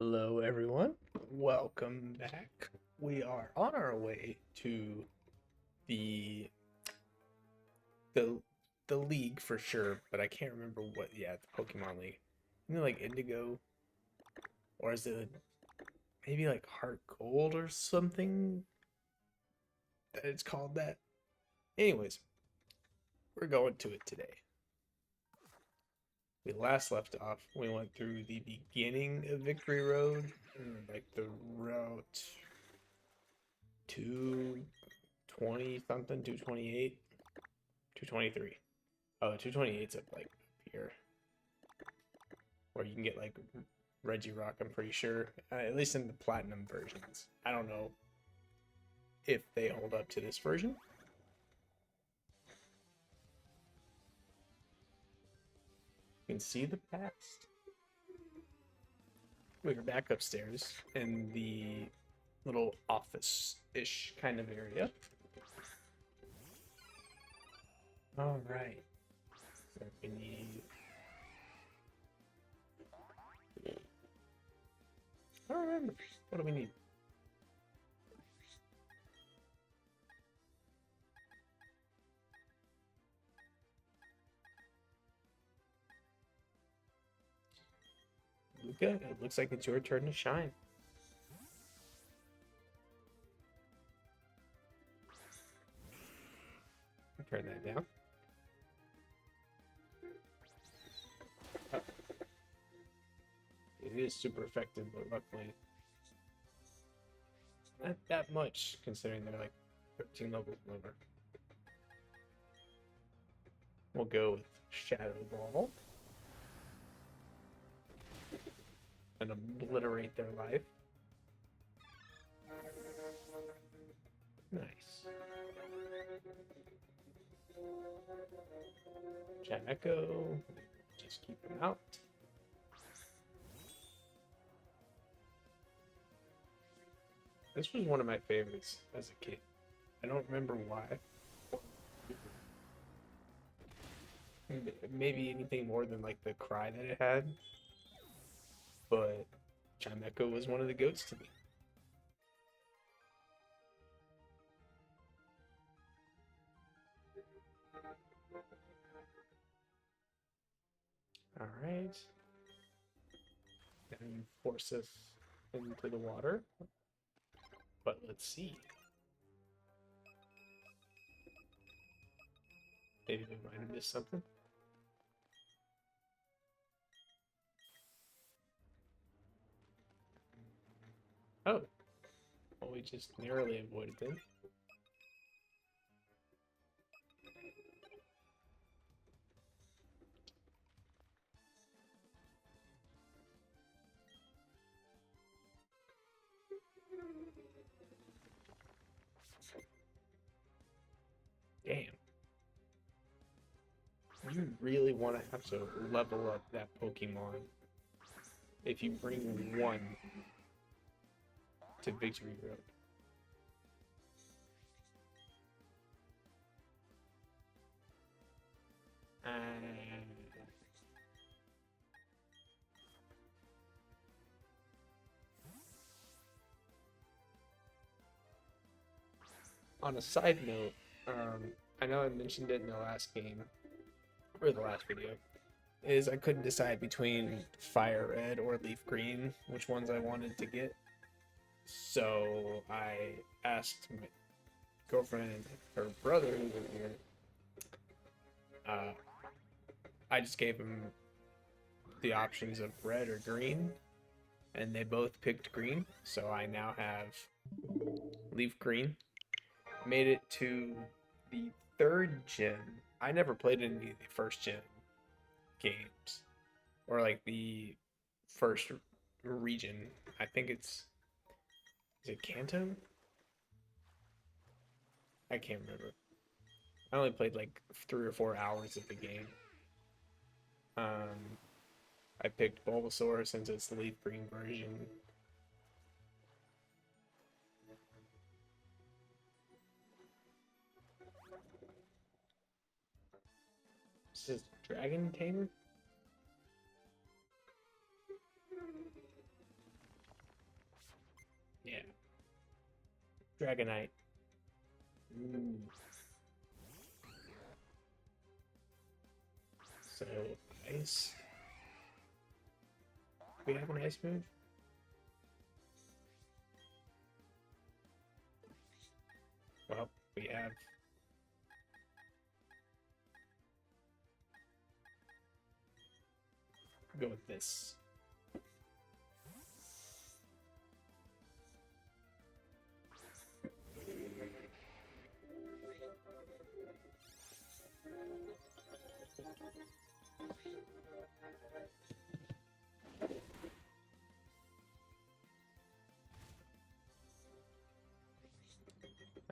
Hello, everyone. Welcome back. We are on our way to the the the league for sure, but I can't remember what. Yeah, the Pokemon League. Like Indigo, or is it maybe like Heart Gold or something that it's called that? Anyways, we're going to it today. We last left off. We went through the beginning of Victory Road, like the route 220 something, 228. 223. Oh, 228's up like up here. Where you can get like Regirock, I'm pretty sure. At least in the platinum versions. I don't know if they hold up to this version. You can see the past. We're back upstairs in the little office-ish kind of area. All right. So we need. I don't remember. What do we need? Luca, it looks like it's your turn to shine. Turn that down. It is super effective, but luckily not that much considering they're like 13 levels lower. We'll go with Shadow Ball and obliterate their life. Nice. Jameco, just keep him out. This was one of my favorites as a kid. I don't remember why. Maybe anything more than like the cry that it had. But Jameco was one of the goats to me. Alright. Now you force us into the water. But let's see. Maybe we might have missed something. Oh. Well, we just narrowly avoided them. Damn. You really want to have to level up that Pokemon if you bring one to Victory Road. On a side note, I know I mentioned it in the last game, or the last video, is I couldn't decide between Fire Red or Leaf Green, which ones I wanted to get. So I asked my girlfriend and her brother who was here. I just gave them the options of red or green, and they both picked green. So I now have Leaf Green. Made it to the third gen. I never played any of the first gen games, or like the first region. I think is it Kanto? I can't remember. I only played like 3 or 4 hours of the game. I picked Bulbasaur since it's the leaf green version. This is Dragon Tamer? Yeah. Dragonite. Ooh. So, ice. We have an ice move? Well, we have. Go with this.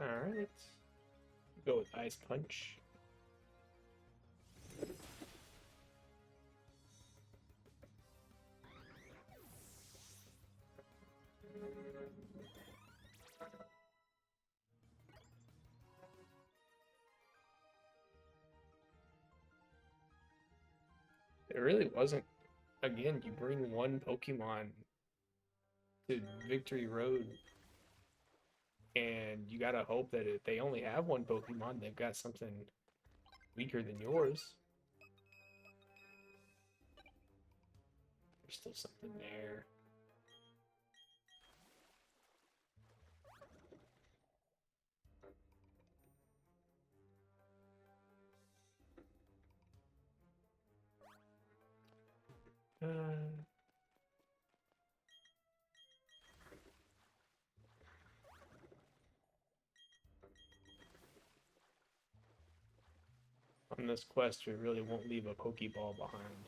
Alright. Go with Ice Punch. It really wasn't. Again, you bring one Pokemon to Victory Road, and you gotta hope that if they only have one Pokemon, they've got something weaker than yours. There's still something there. On this quest, we really won't leave a Pokeball behind.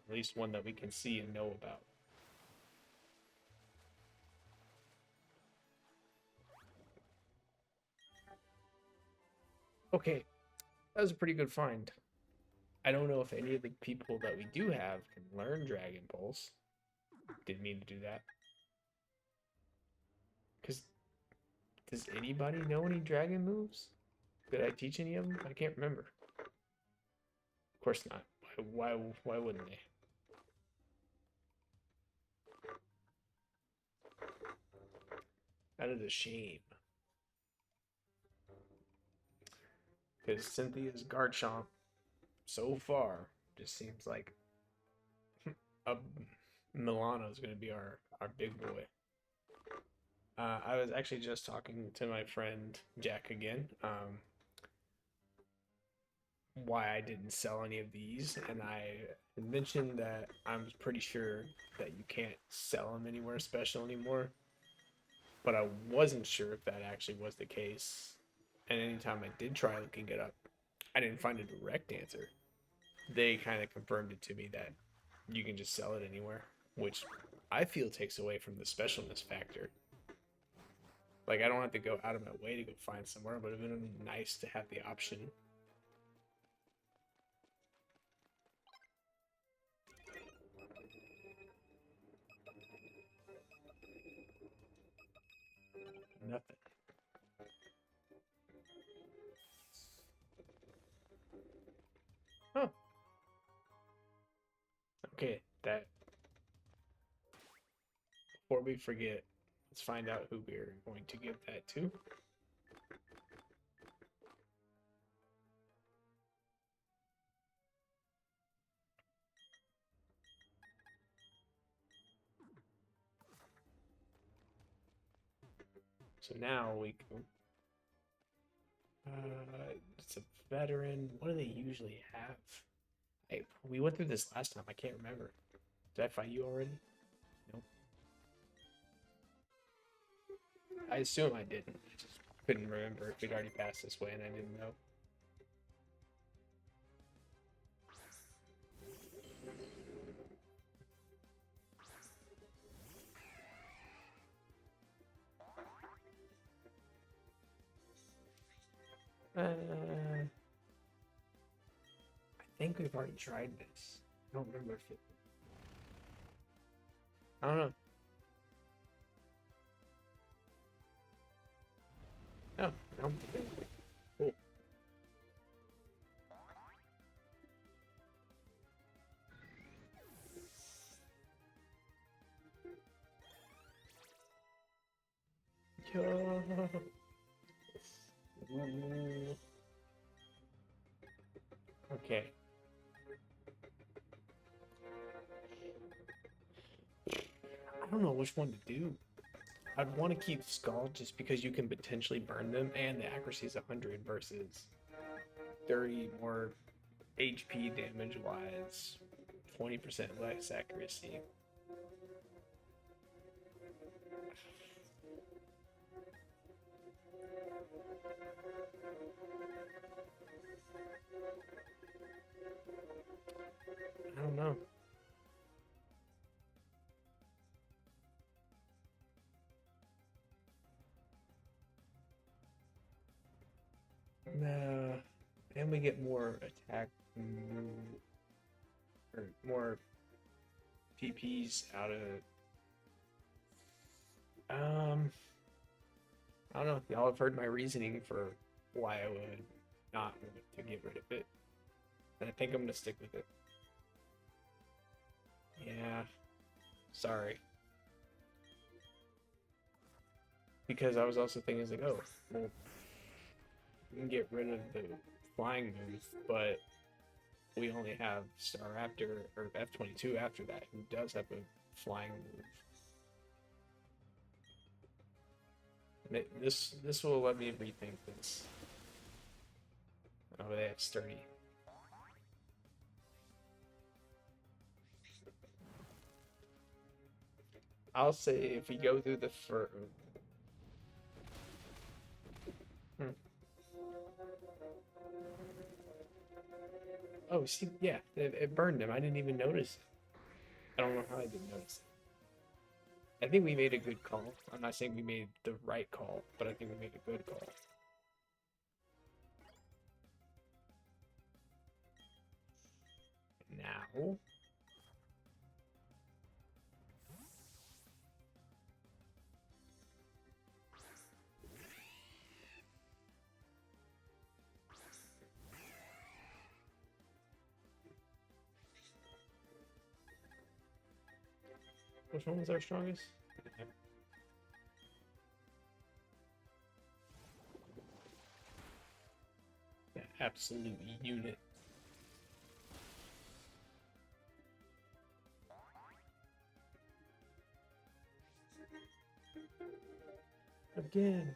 At least one that we can see and know about. Okay, that was a pretty good find. I don't know if any of the people that we do have can learn Dragon Pulse. Didn't mean to do that. Because does anybody know any dragon moves? Did I teach any of them? I can't remember. Of course not. Why wouldn't they? That is a shame. Because Cynthia's Garchomp, so far, just seems like a Milano is going to be our big boy. I was actually just talking to my friend Jack again. Why I didn't sell any of these, and I mentioned that I'm pretty sure that you can't sell them anywhere special anymore, but I wasn't sure if that actually was the case. And anytime I did try looking it up, I didn't find a direct answer. They kind of confirmed it to me that you can just sell it anywhere, which I feel takes away from the specialness factor. Like, I don't have to go out of my way to go find somewhere, but it would have been nice to have the option. Nothing. Oh. Okay, that. Before we forget, let's find out who we're going to give that to. So now we can. It's a veteran. What do they usually have? Hey, we went through this last time. I can't remember. Did I fight you already? Nope. I assume I didn't. I just couldn't remember if we'd already passed this way and I didn't know. I think we've already tried this. I don't remember if it. I don't know. No, no. Cool. Yeah. Ooh. Okay. I don't know which one to do. I'd want to keep Skull just because you can potentially burn them, and the accuracy is 100 versus 30 more HP damage wise, 20% less accuracy. I don't know. Nah, and we get more attack, or more PPs out of it. I don't know. Y'all have heard my reasoning for why I would not want to get rid of it. And I think I'm gonna stick with it. Yeah, sorry. Because I was also thinking, like, oh, well, we can get rid of the flying move, but we only have Star Raptor or F-22 after that, who does have a flying move. This will let me rethink this. Oh, they have sturdy. I'll say if we go through the fur. Oh, see, yeah, it burned him. I didn't even notice it. I don't know how I didn't notice it. I think we made a good call. I'm not saying we made the right call, but I think we made a good call. Now, which one was our strongest? Yeah, absolute unit. Again.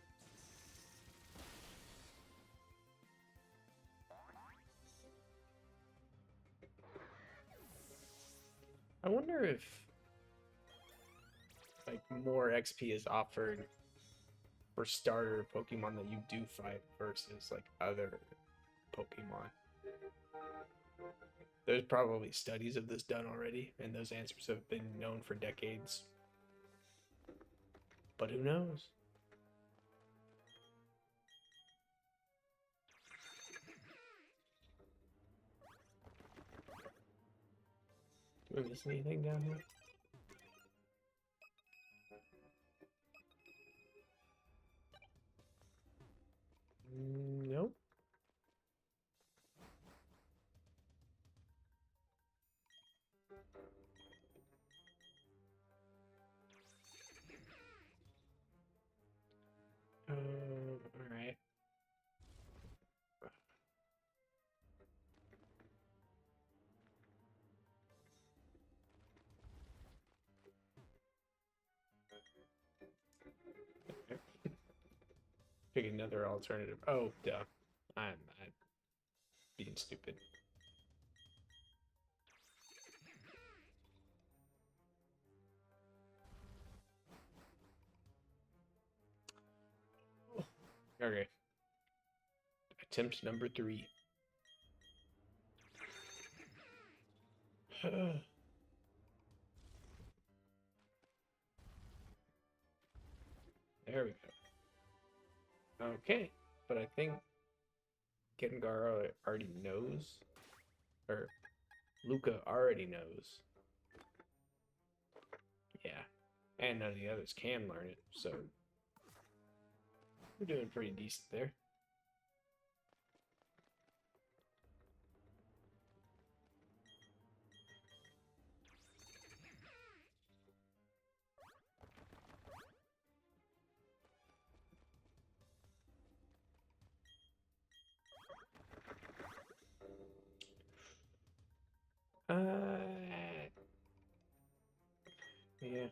I wonder if like more XP is offered for starter Pokemon that you do fight versus like other Pokemon. There's probably studies of this done already, and those answers have been known for decades. But who knows? Do we miss anything down here? Nope. Alright. Pick another alternative. Oh, duh. I'm being stupid. Okay. Attempt number 3. There we go. Okay, but I think Gengar already knows, or Luca already knows. Yeah, and none of the others can learn it, so we're doing pretty decent there.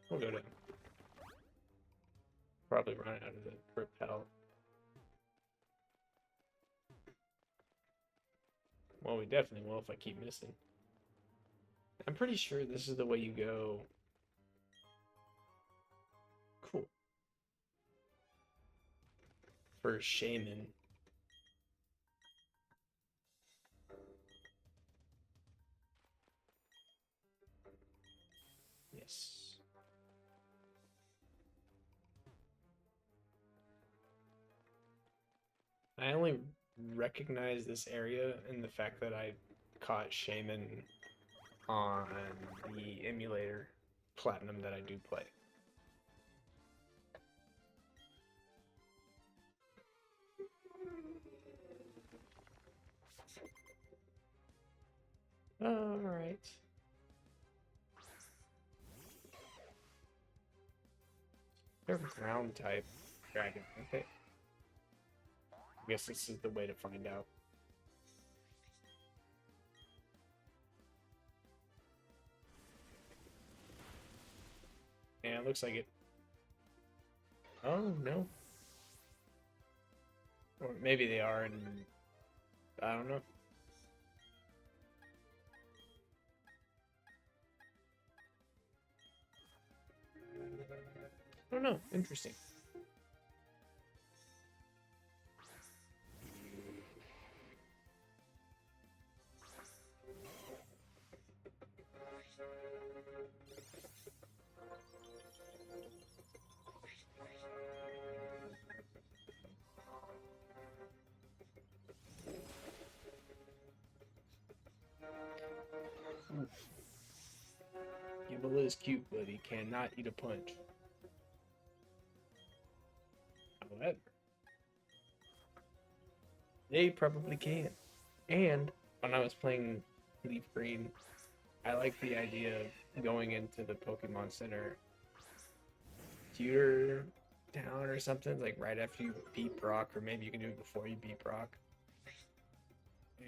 we'll go down. Probably run out of the repel. Well, we definitely will if I keep missing. I'm pretty sure this is the way you go. Cool. For Shaman. Yes. I only recognize this area in the fact that I caught Shaman on the emulator Platinum that I do play. Alright. They're ground type dragon, aren't they? I guess this is the way to find out. Yeah, it looks like it. Oh, no. Or maybe they are, and I don't know. I don't know. Interesting. Gimbal is cute, but he cannot eat a punch. However, they probably can. And when I was playing Leaf Green, I like the idea of going into the Pokemon Center tutor town or something, like right after you beat Brock, or maybe you can do it before you beat Brock.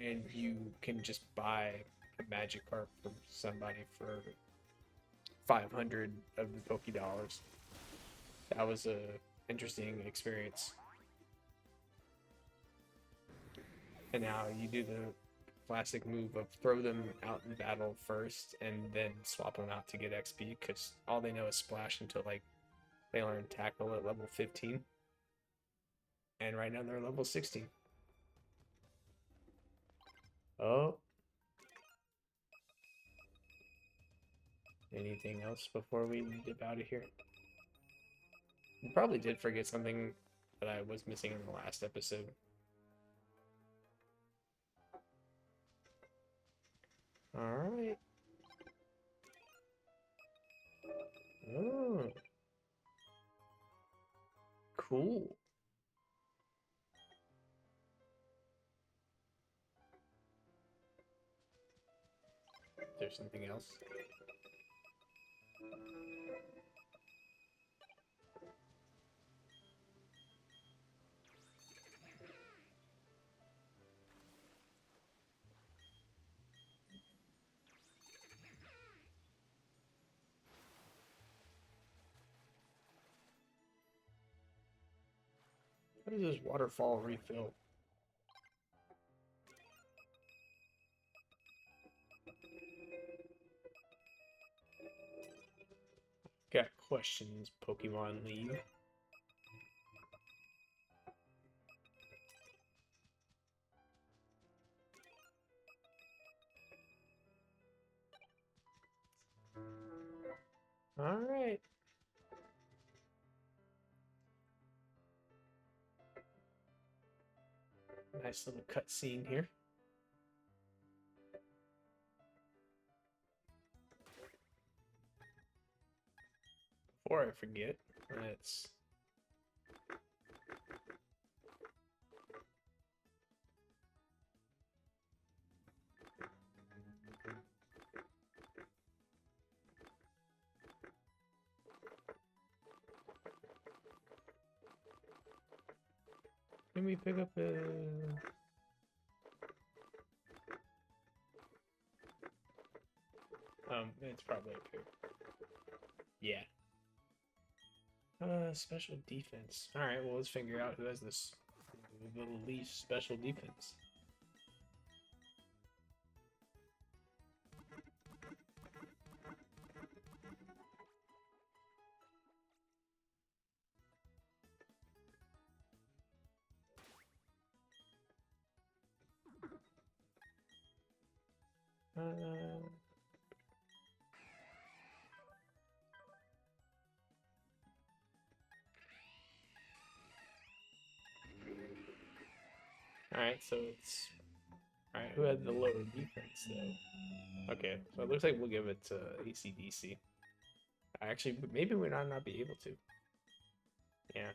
And you can just buy a Magikarp from somebody for 500 of the Poké Dollars. That was a interesting experience. And now you do the classic move of throw them out in battle first and then swap them out to get XP, because all they know is Splash until like they learn Tackle at level 15. And right now they're level 16. Oh. Anything else before we dip out of here? We probably did forget something that I was missing in the last episode. Alright. Oh. Cool. There's something else. How does this waterfall refill? Got questions, Pokemon League. Alright. Nice little cutscene here. Before I forget, let's... Can we pick up a... It's probably up here. Yeah, Special defense. Alright, well, let's figure out who has this the least special defense. Alright, so it's... Alright, who had the lower defense, though? Okay, so it looks like we'll give it to AC/DC. Actually, maybe we might not be able to. Yeah.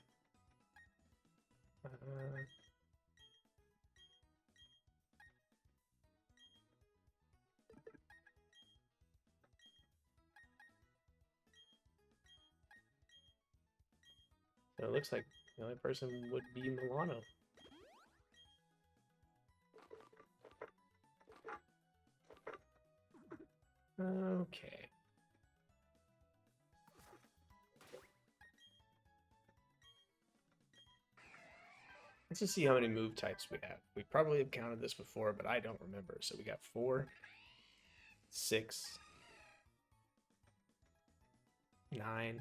So it looks like the only person would be Milano. Okay. Let's just see how many move types we have. We probably have counted this before, but I don't remember. So we got 4, 6, 9,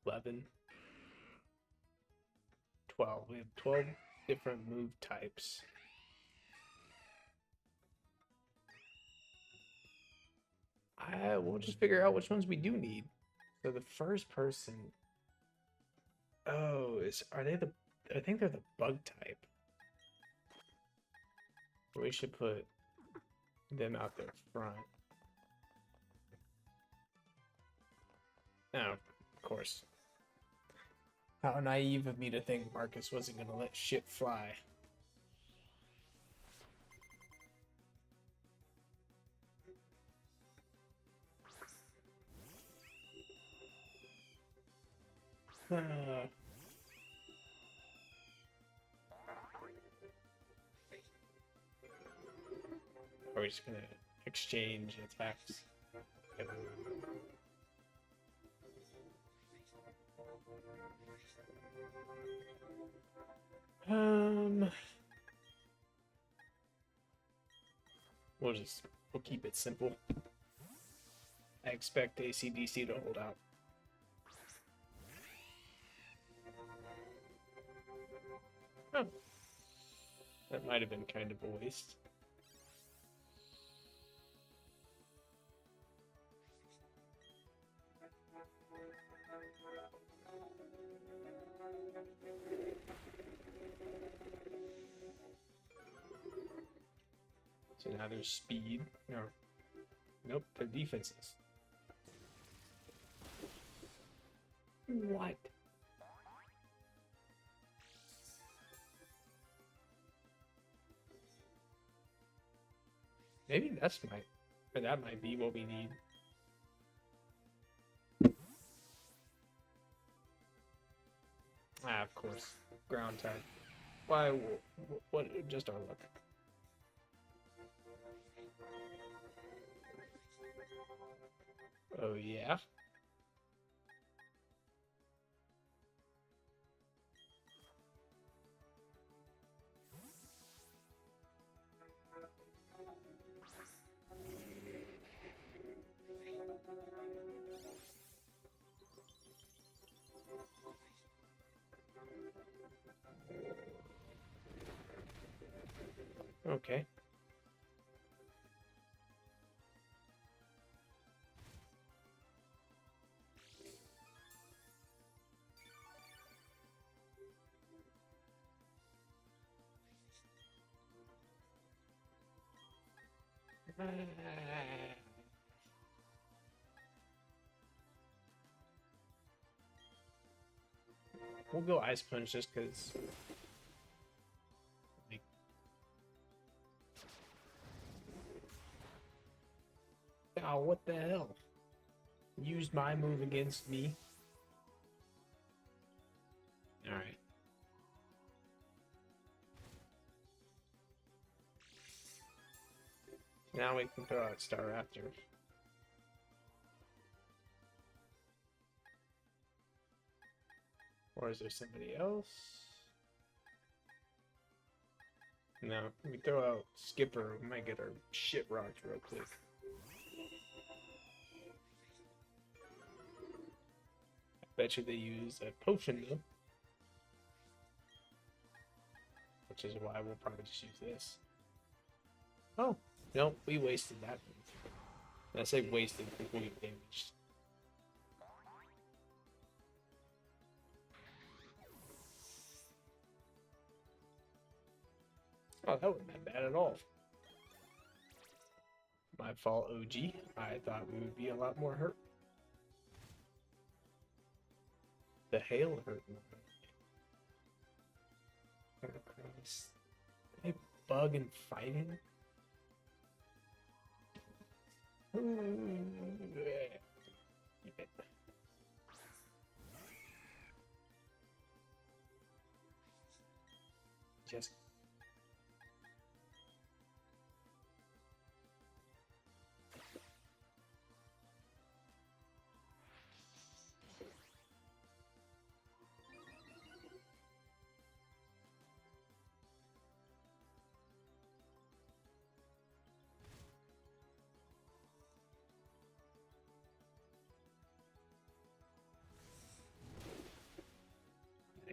11, 12. We have 12 different move types. We'll just figure out which ones we do need. So the first person... Oh, are they the... I think they're the bug type. We should put them out there front. Oh, of course. How naive of me to think Marcus wasn't going to let shit fly. Are we just going to exchange attacks? Yep. We'll keep it simple. I expect AC/DC to hold out. Oh. That might have been kind of a waste. So now there's speed. No. Nope, they're defenses. What? Maybe that might be what we need. Ah, of course. Ground type. Why? What? Just our luck. Oh, yeah? Okay. We'll go Ice Punch just because. Like... Oh, what the hell? Used my move against me. Alright. Now we can throw out Star Raptor. Or is there somebody else? No, let me throw out Skipper. We might get our shit rocked real quick. I bet you they use a potion though. Which is why we'll probably just use this. Oh, no, we wasted that move. And I say wasted because we damaged. Oh, that wasn't that bad at all. My fault, OG. I thought we would be a lot more hurt. The hail hurt me. They bug and fighting? Just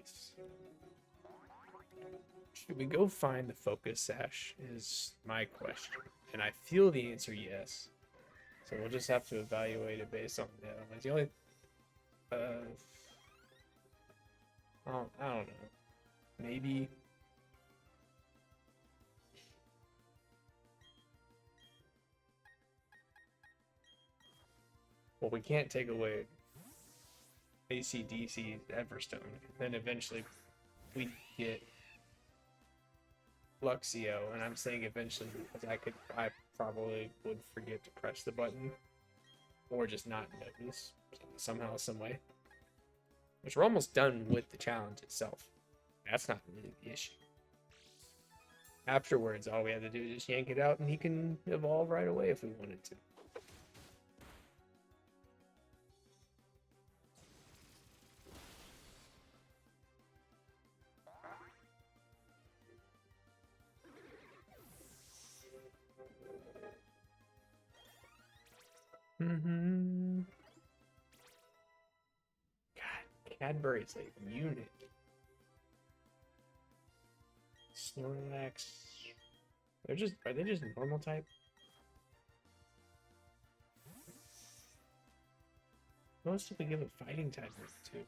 nice. Should we go find the focus sash is my question. And I feel the answer yes. So we'll just have to evaluate it based on the other ones. The only I don't know. Maybe well, we can't take away ACDC Everstone. Then eventually we get Luxio, and I'm saying eventually because I probably would forget to press the button or just not notice somehow, some way. Which we're almost done with the challenge itself. That's not really the issue. Afterwards, all we have to do is just yank it out, and he can evolve right away if we wanted to. God, Cadbury's a unit. Snorlax. Are they just normal type? Most of we give a fighting type to.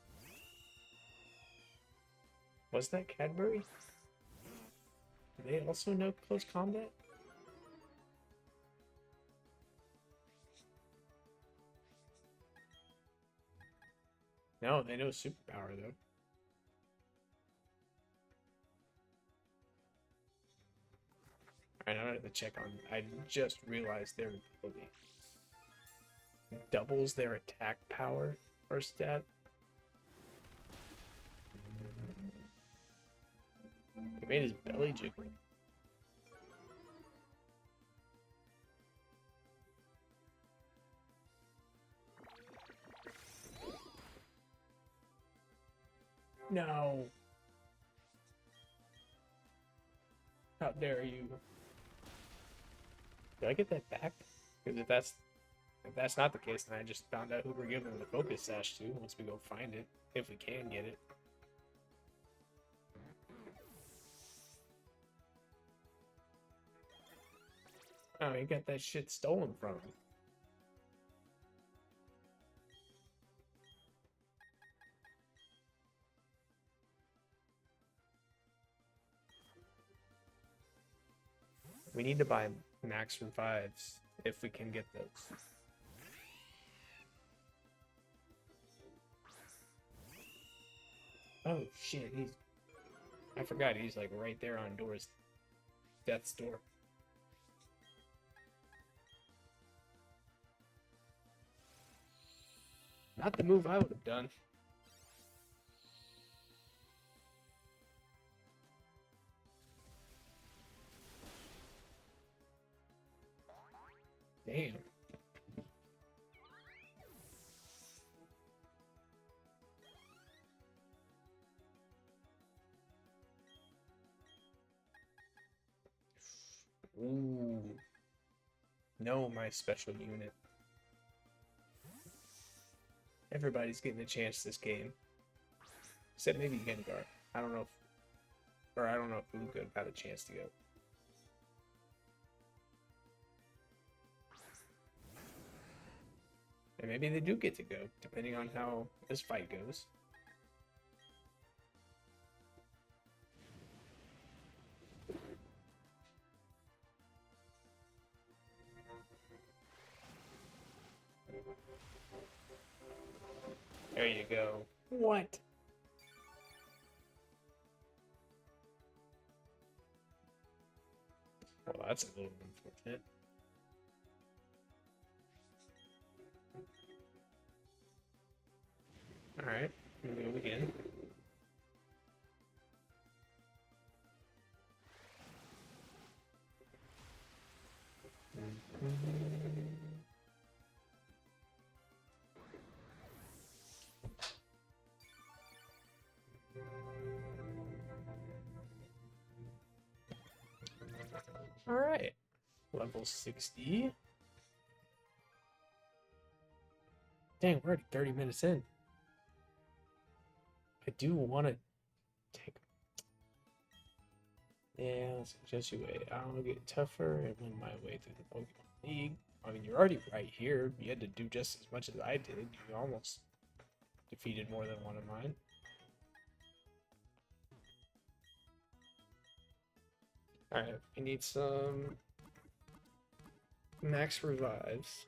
Was that Cadbury? Do they also know close combat? No, they know superpower though. Alright, I'm gonna have to check on. I just realized their ability doubles their attack power or stat. He made his belly jiggle. No. How dare you? Did I get that back? Because if that's not the case, then I just found out who we're giving the focus sash to once we go find it, if we can get it. Oh, he got that shit stolen from him. We need to buy max revives if we can get those. Oh shit, I forgot he's like right there on death's door. Not the move I would have done. Damn. know my special unit. Everybody's getting a chance this game. Except maybe Gengar. I don't know if... Or I don't know if Luca got a chance to go. And maybe they do get to go, depending on how this fight goes. There you go. What? Well, that's a little unfortunate. Alright, we'll go again. Alright, level 60. Dang, we're already 30 minutes in. I do want to take... Yeah, let's just you wait. I'll get tougher and win my way through the Pokemon League. I mean, you're already right here. You had to do just as much as I did. You almost defeated more than one of mine. Alright, we need some max revives.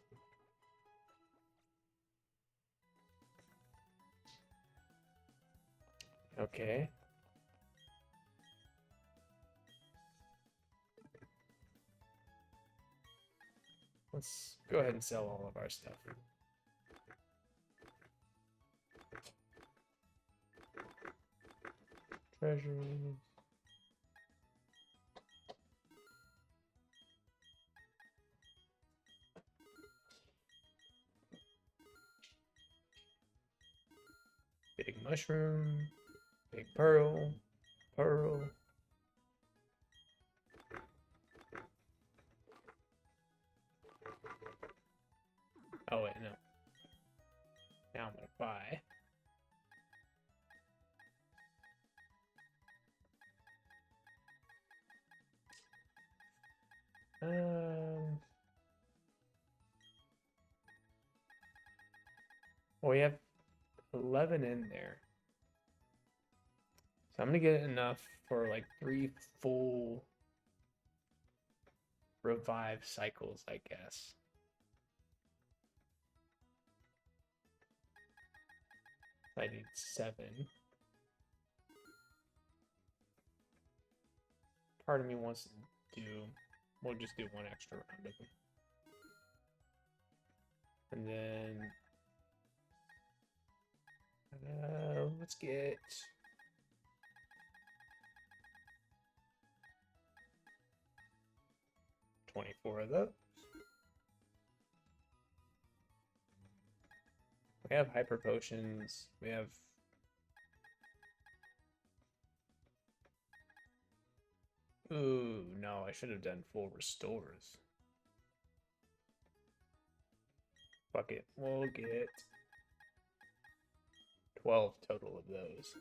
Okay. Let's go ahead and sell all of our stuff. Treasures. Big mushroom. Big pearl. Pearl. Oh wait, no. Now I'm gonna buy. Well, we have 11 in there. So I'm gonna get enough for like 3 full revive cycles, I guess. I need 7. Part of me wants to do... We'll just do 1 extra round of them. And then... let's get... 24 of those. We have hyper potions. We have... Ooh, no, I should have done full restores. Fuck it. We'll get 12 total of those.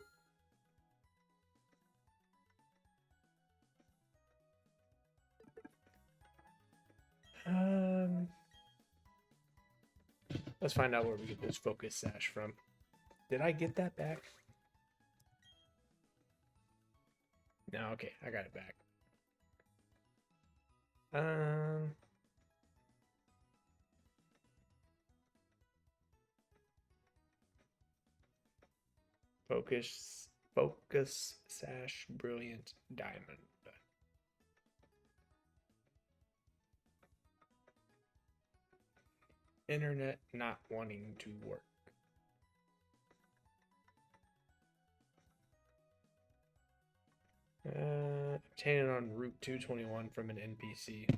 Let's find out where we get this focus sash from. Did I get that back? No, okay, I got it back. Focus sash brilliant diamond. Internet not wanting to work. Obtained on Route 221 from an NPC.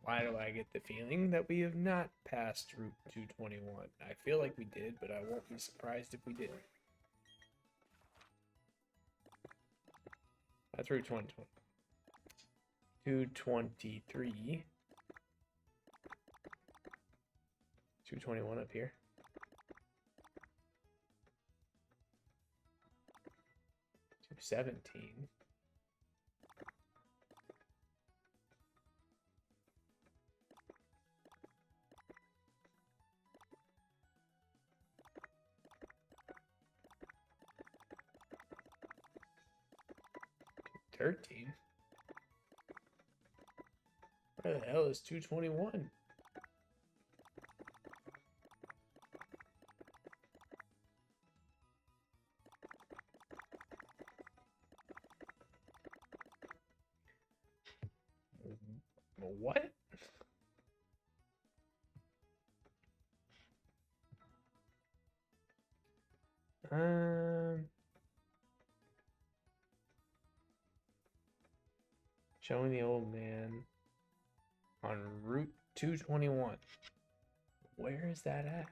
Why do I get the feeling that we have not passed Route 221? I feel like we did, but I won't be surprised if we didn't. That's Route 223. 221 up here. 217. $13. Where the hell is 221? What? Showing the old man on Route 221. Where is that at?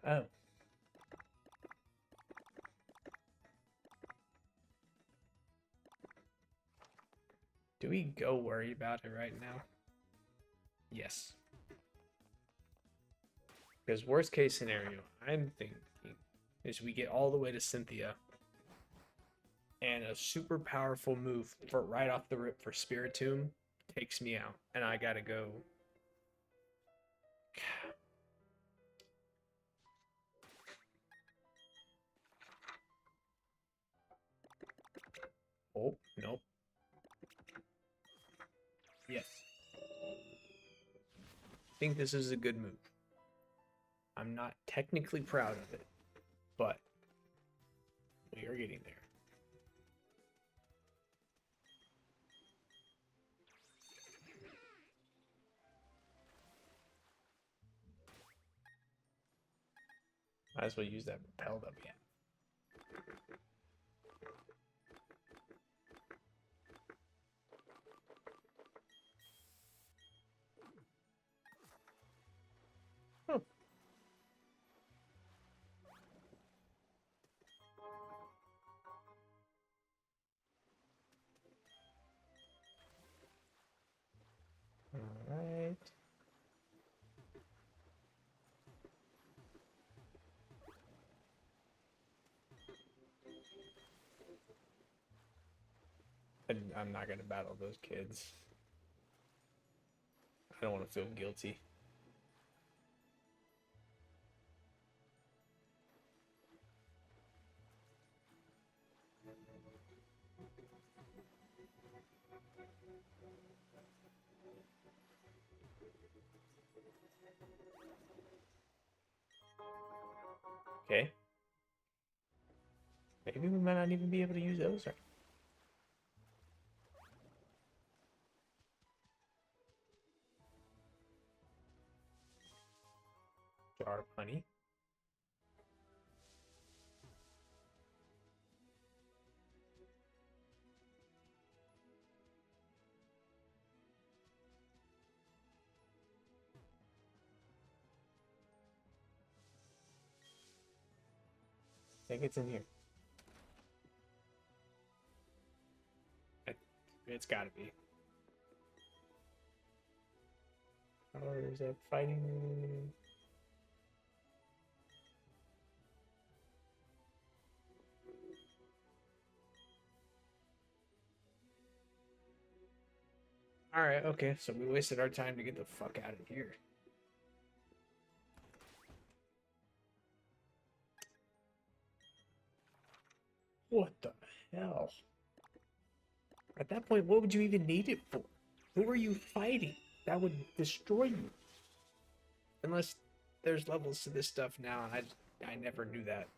Oh. Do we go worry about it right now? Yes. Because worst case scenario, I'm thinking, is we get all the way to Cynthia and a super powerful move for right off the rip for Spiritomb takes me out. And I gotta go. Oh, nope. Yes. I think this is a good move. I'm not technically proud of it, but we are getting there. Might as well use that repel that we have. Oh. All right. I'm not gonna battle those kids. I don't want to feel guilty. Okay. Maybe we might not even be able to use those right. Jar of honey. I think it's in here. It's gotta be. Oh, there's a fighting. Alright, okay, so we wasted our time to get the fuck out of here. What the hell? At that point, what would you even need it for? Who are you fighting? That would destroy you. Unless there's levels to this stuff now, and I never knew that.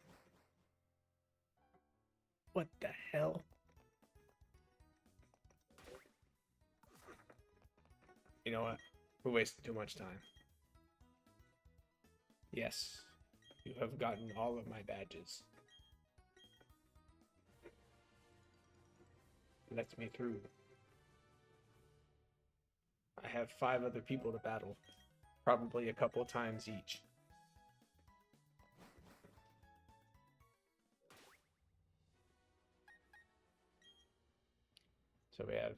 What the hell? You know what? We're wasting too much time. Yes, you have gotten all of my badges. Let me through. I have 5 other people to battle. Probably a couple times each. So we have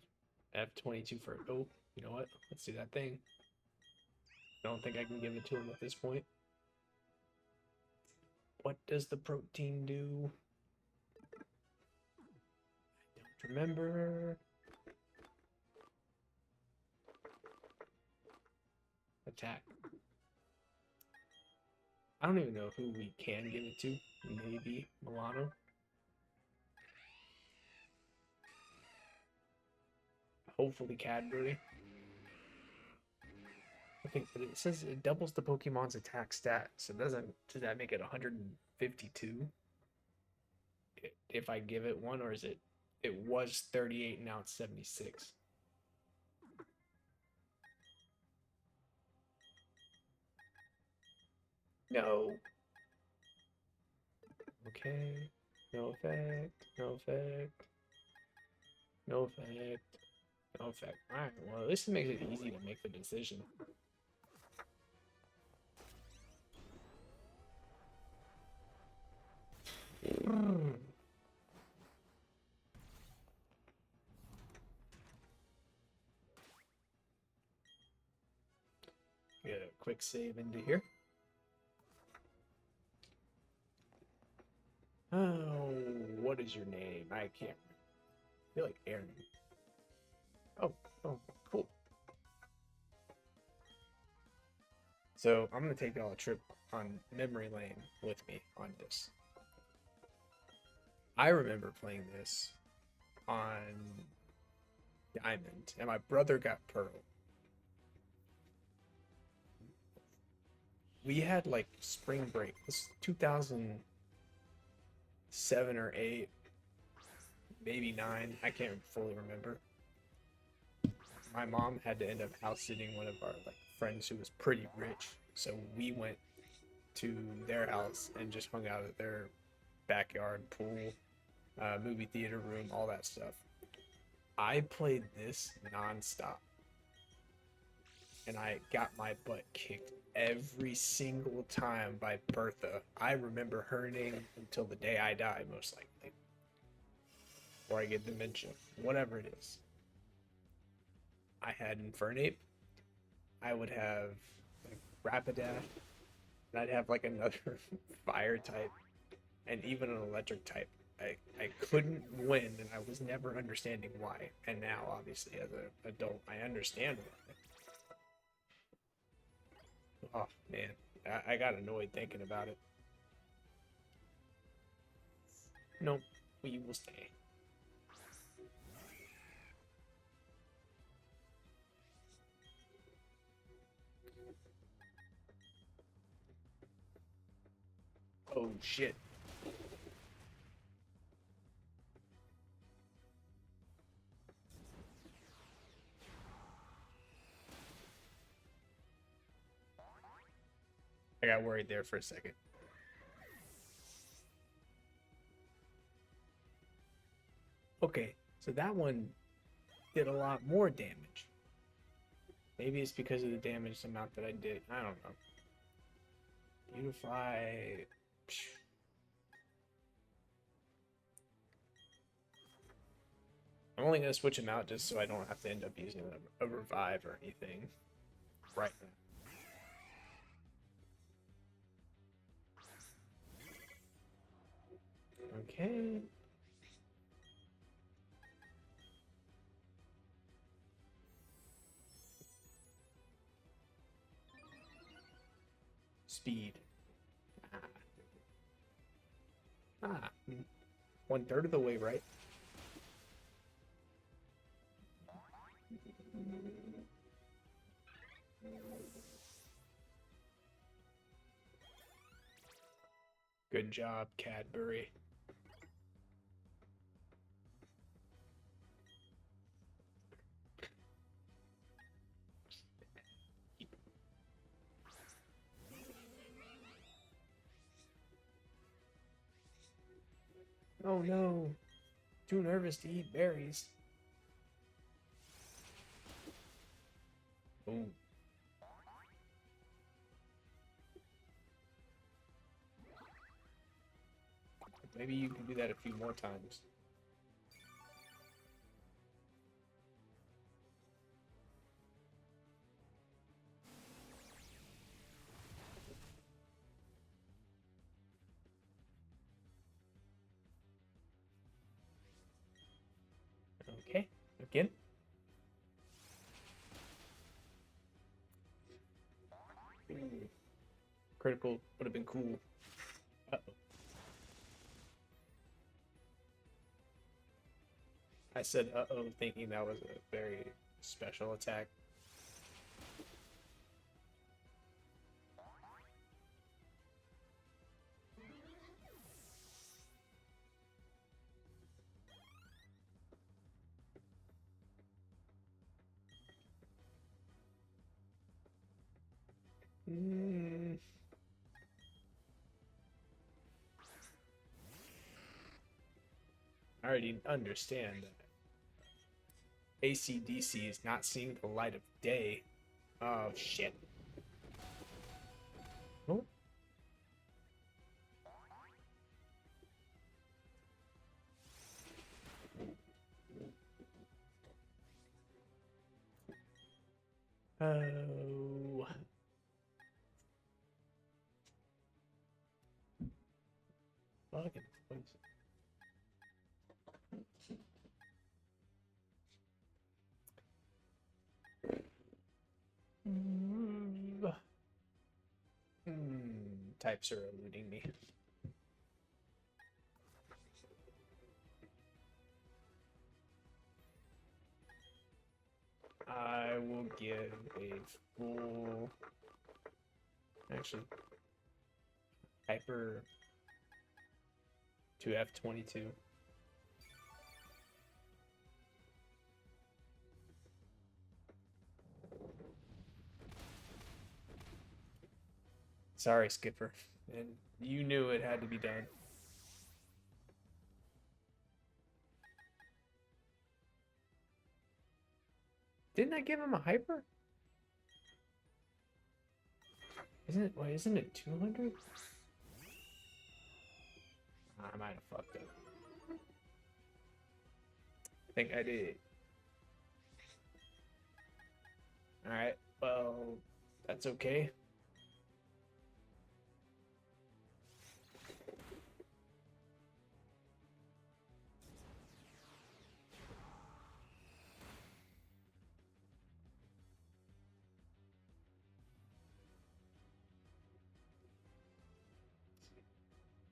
F22 for, oh, you know what? Let's do that thing. I don't think I can give it to him at this point. What does the protein do? I don't remember. Attack. I don't even know who we can give it to. Maybe Milano. Hopefully Cadbury. I think that it says it doubles the Pokemon's attack stat. So does that make it 152? If I give it one, or is it was 38 and now it's 76? No. Okay. No effect. No effect. No effect. No effect. Alright, well, at least it makes it easy to make the decision. Get a quick save into here. Oh, what is your name? I can't. I feel like Aaron. Oh, cool. So I'm gonna take y'all a trip on memory lane with me on this. I remember playing this on Diamond, and my brother got Pearl. We had like spring break. This is 2007 or 8, maybe 9. I can't fully remember. My mom had to end up house sitting one of our like friends who was pretty rich, so we went to their house and just hung out at their backyard, pool, movie theater room, all that stuff. I played this nonstop, and I got my butt kicked every single time by Bertha. I remember her name until the day I die, most likely, or I get dementia, whatever it is. I had Infernape. I would have like Rapidash, and I'd have like another fire type, and even an electric type. I couldn't win, and I was never understanding why. And now, obviously, as an adult, I understand why. Oh, man. I got annoyed thinking about it. Nope. We will stay. Oh, shit. I got worried there for a second. Okay, so that one did a lot more damage. Maybe it's because of the damage amount that I did. I don't know. Beautify. I'm only going to switch him out just so I don't have to end up using a revive or anything right now. Okay. Speed. Ah. 1/3 of the way, right? Good job, Cadbury. Oh no. Too nervous to eat berries. Ooh. Maybe you can do that a few more times. Okay, again. Ooh. Critical would have been cool. Uh-oh. I said uh-oh thinking that was a very special attack. Mm. I already understand that ACDC is not seeing the light of day. Oh shit. Oh. Oh. Fucking place. Types are eluding me. I will give a full. Actually, hyper to F22. Sorry, Skipper. And you knew it had to be done. Didn't I give him a hyper? Isn't it? Wait, isn't it 200? I might have fucked up. I think I did. Alright, well, that's okay.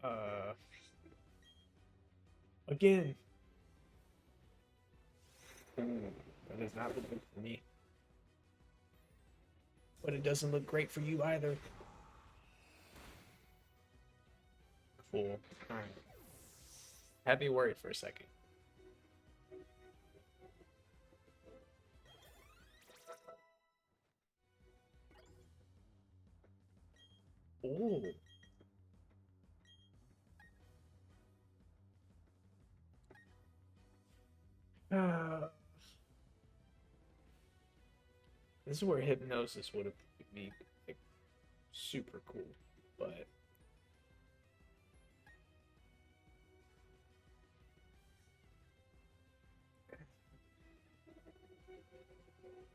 Uh, again. Ooh, that does not look good for me. But it doesn't look great for you either. Cool. Alright. Had me worried for a second. Oh. This is where hypnosis would have been like, super cool, but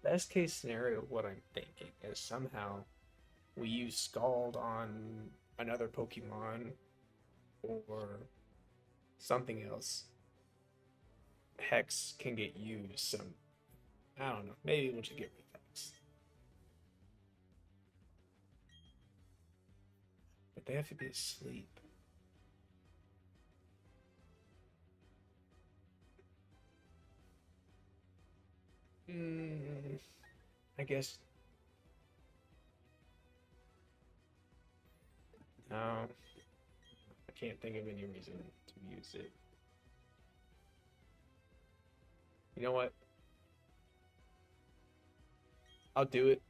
best case scenario, what I'm thinking is somehow we use Scald on another Pokemon or something else. Hex can get used. Some I don't know. Maybe we'll just get rid of Hex, but they have to be asleep. I guess no. I can't think of any reason to use it. You know what? I'll do it.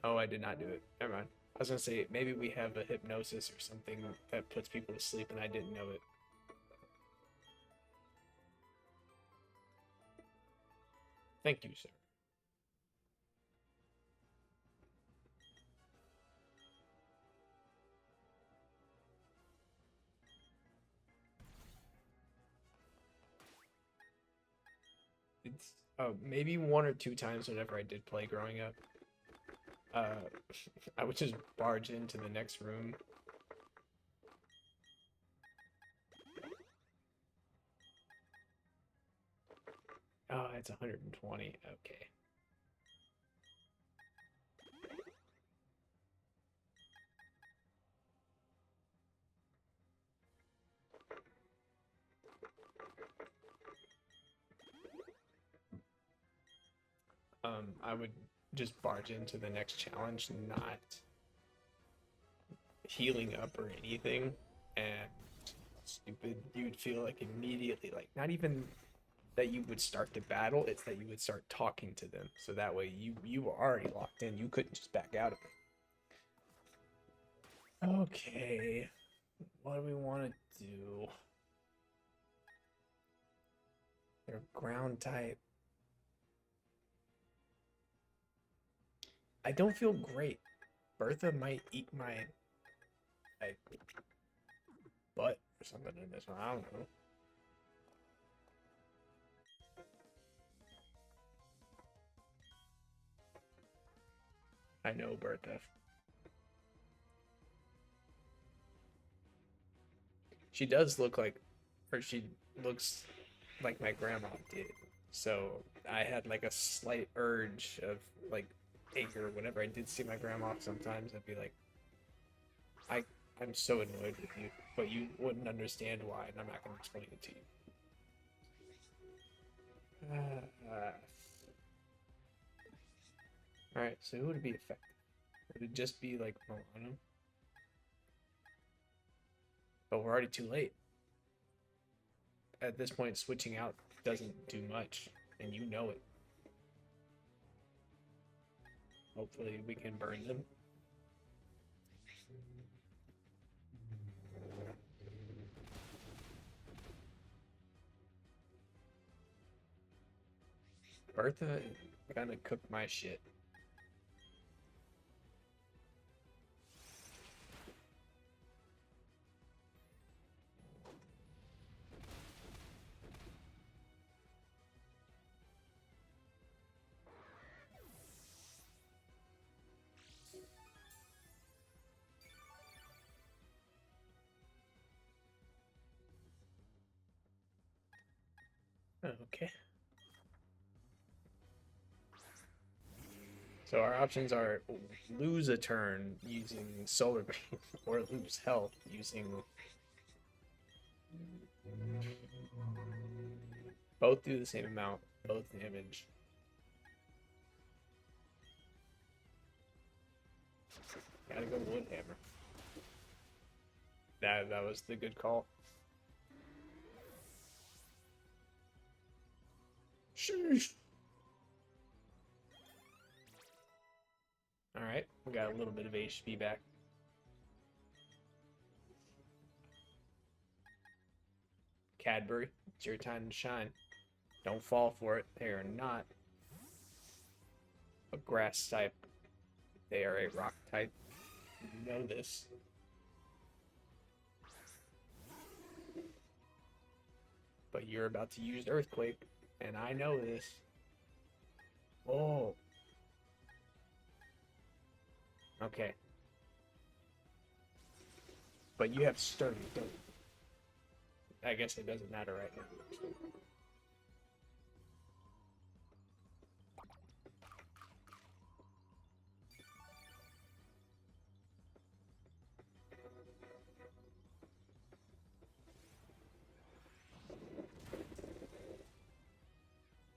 Oh, I did not do it. Never mind. I was gonna say maybe we have a hypnosis or something that puts people to sleep and I didn't know it. Thank you, sir. It's maybe one or two times whenever I did play growing up. Uh, I would just barge into the next room. It's 120. Okay. I would just barge into the next challenge, not healing up or anything, and stupid, you'd feel like immediately, like not even that you would start the battle, it's that you would start talking to them. So that way you were already locked in. You couldn't just back out of it. Okay. What do we want to do? They're ground type. I don't feel great. Bertha might eat my like butt or something in this one. I don't know. I know Bertha. She does look like, or she looks like my grandma did. So I had like a slight urge of like anger whenever I did see my grandma. Sometimes I'd be like, I I'm so annoyed with you, but you wouldn't understand why, and I'm not going to explain it to you. All right, so who would it be effective? Would it just be like Milano? But we're already too late. At this point, switching out doesn't do much, and you know it. Hopefully, we can burn them. Bertha is gonna cook my shit. Okay. So our options are lose a turn using Solar Beam or lose health using both do the same amount, both damage. Gotta go Woodhammer. That was the good call. Sheesh. Alright, we got a little bit of HP back. Cadbury, it's your time to shine. Don't fall for it. They are not a grass type. They are a rock type. You know this. But you're about to use Earthquake, and I know this. Oh. Okay. But you have Sturdy, don't you? I guess it doesn't matter right now.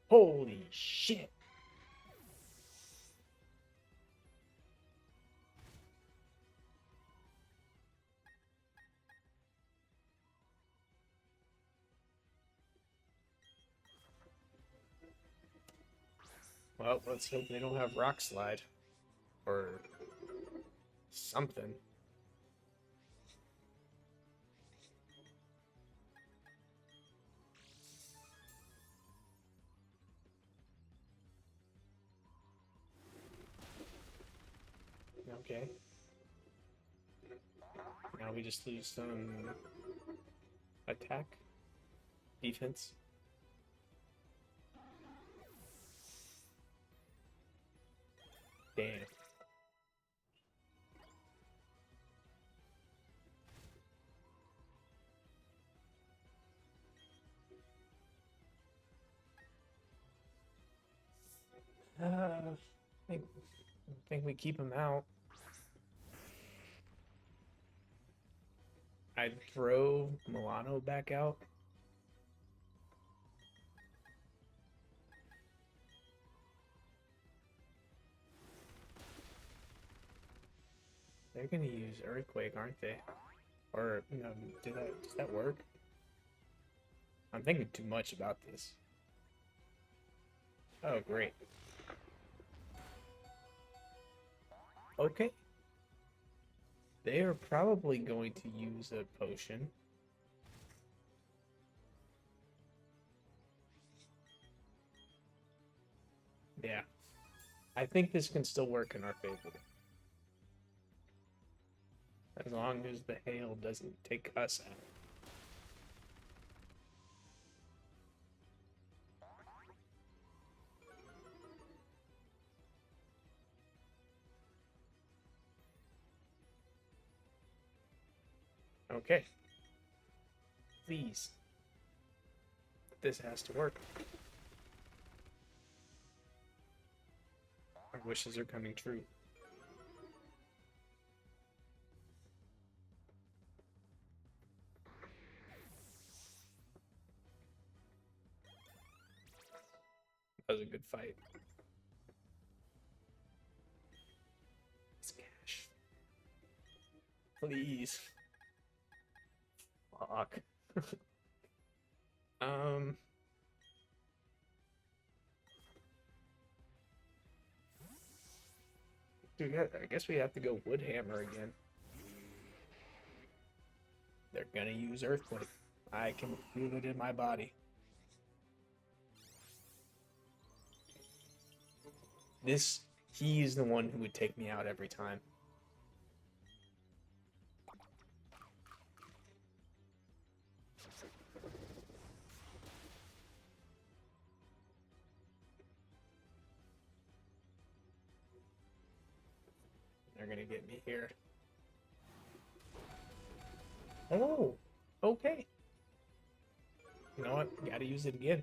Holy shit. Well, let's hope they don't have Rock Slide. Or something. Okay. Now we just lose some attack, defense. Damn. I think we keep him out. I'd throw Milano back out. They're gonna use Earthquake, aren't they? Or no, does that work? I'm thinking too much about this. Oh, great. Okay. They are probably going to use a potion. Yeah. I think this can still work in our favor. As long as the hail doesn't take us out. Okay. Please. This has to work. Our wishes are coming true. That was a good fight. It's cash. Please. Fuck. um. Dude, I guess we have to go Woodhammer again. They're gonna use Earthquake. I can feel it in my body. He's the one who would take me out every time. They're gonna get me here. Oh, okay. You know what? Gotta use it again.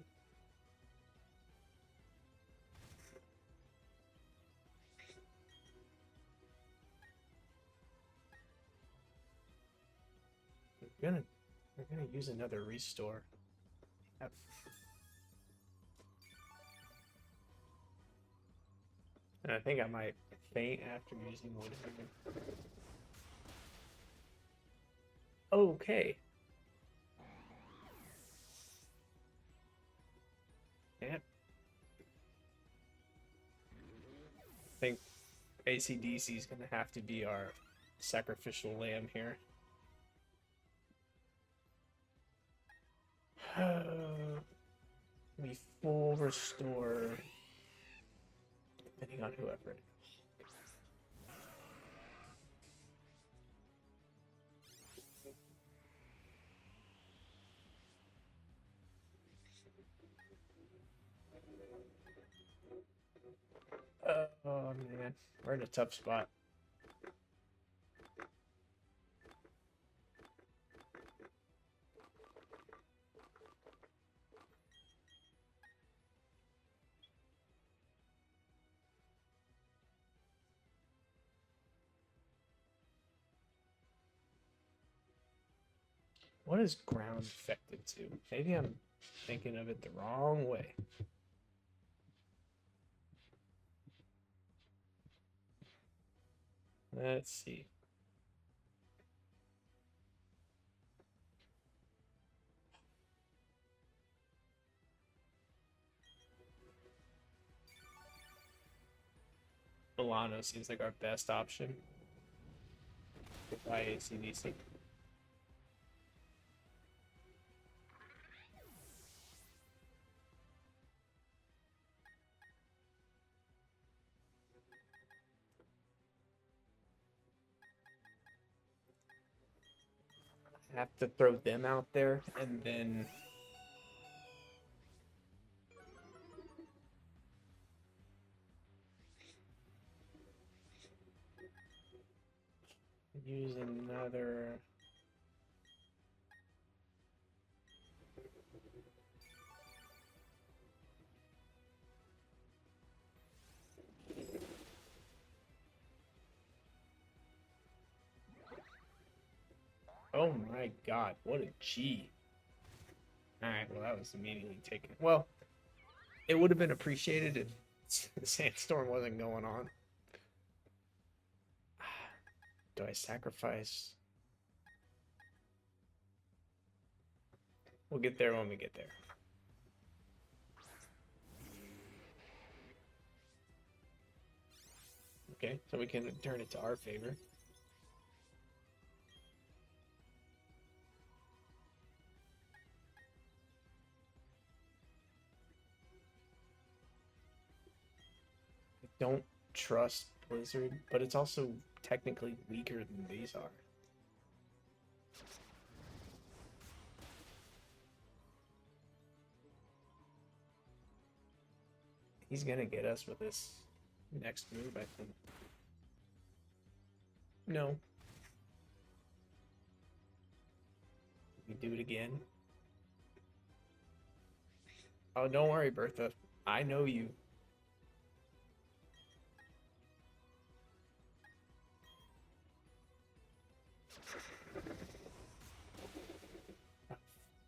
We're gonna use another restore. Yep. And I think I might faint after using Woodhammer. Okay. Yep. I think ACDC is gonna have to be our sacrificial lamb here. We full restore, depending on whoever. Oh man, we're in a tough spot. What is ground affected to? Maybe I'm thinking of it the wrong way. Let's see. Milano seems like our best option. Goodbye, ACDC. I have to throw them out there and then use another. Oh my god, what a G. Alright, well, that was immediately taken. Well, it would have been appreciated if the sandstorm wasn't going on. Do I sacrifice? We'll get there when we get there. Okay, so we can turn it to our favor. I don't trust Blizzard, but it's also technically weaker than these are. He's gonna get us with this next move, I think. No. We do it again. Oh, don't worry, Bertha. I know you.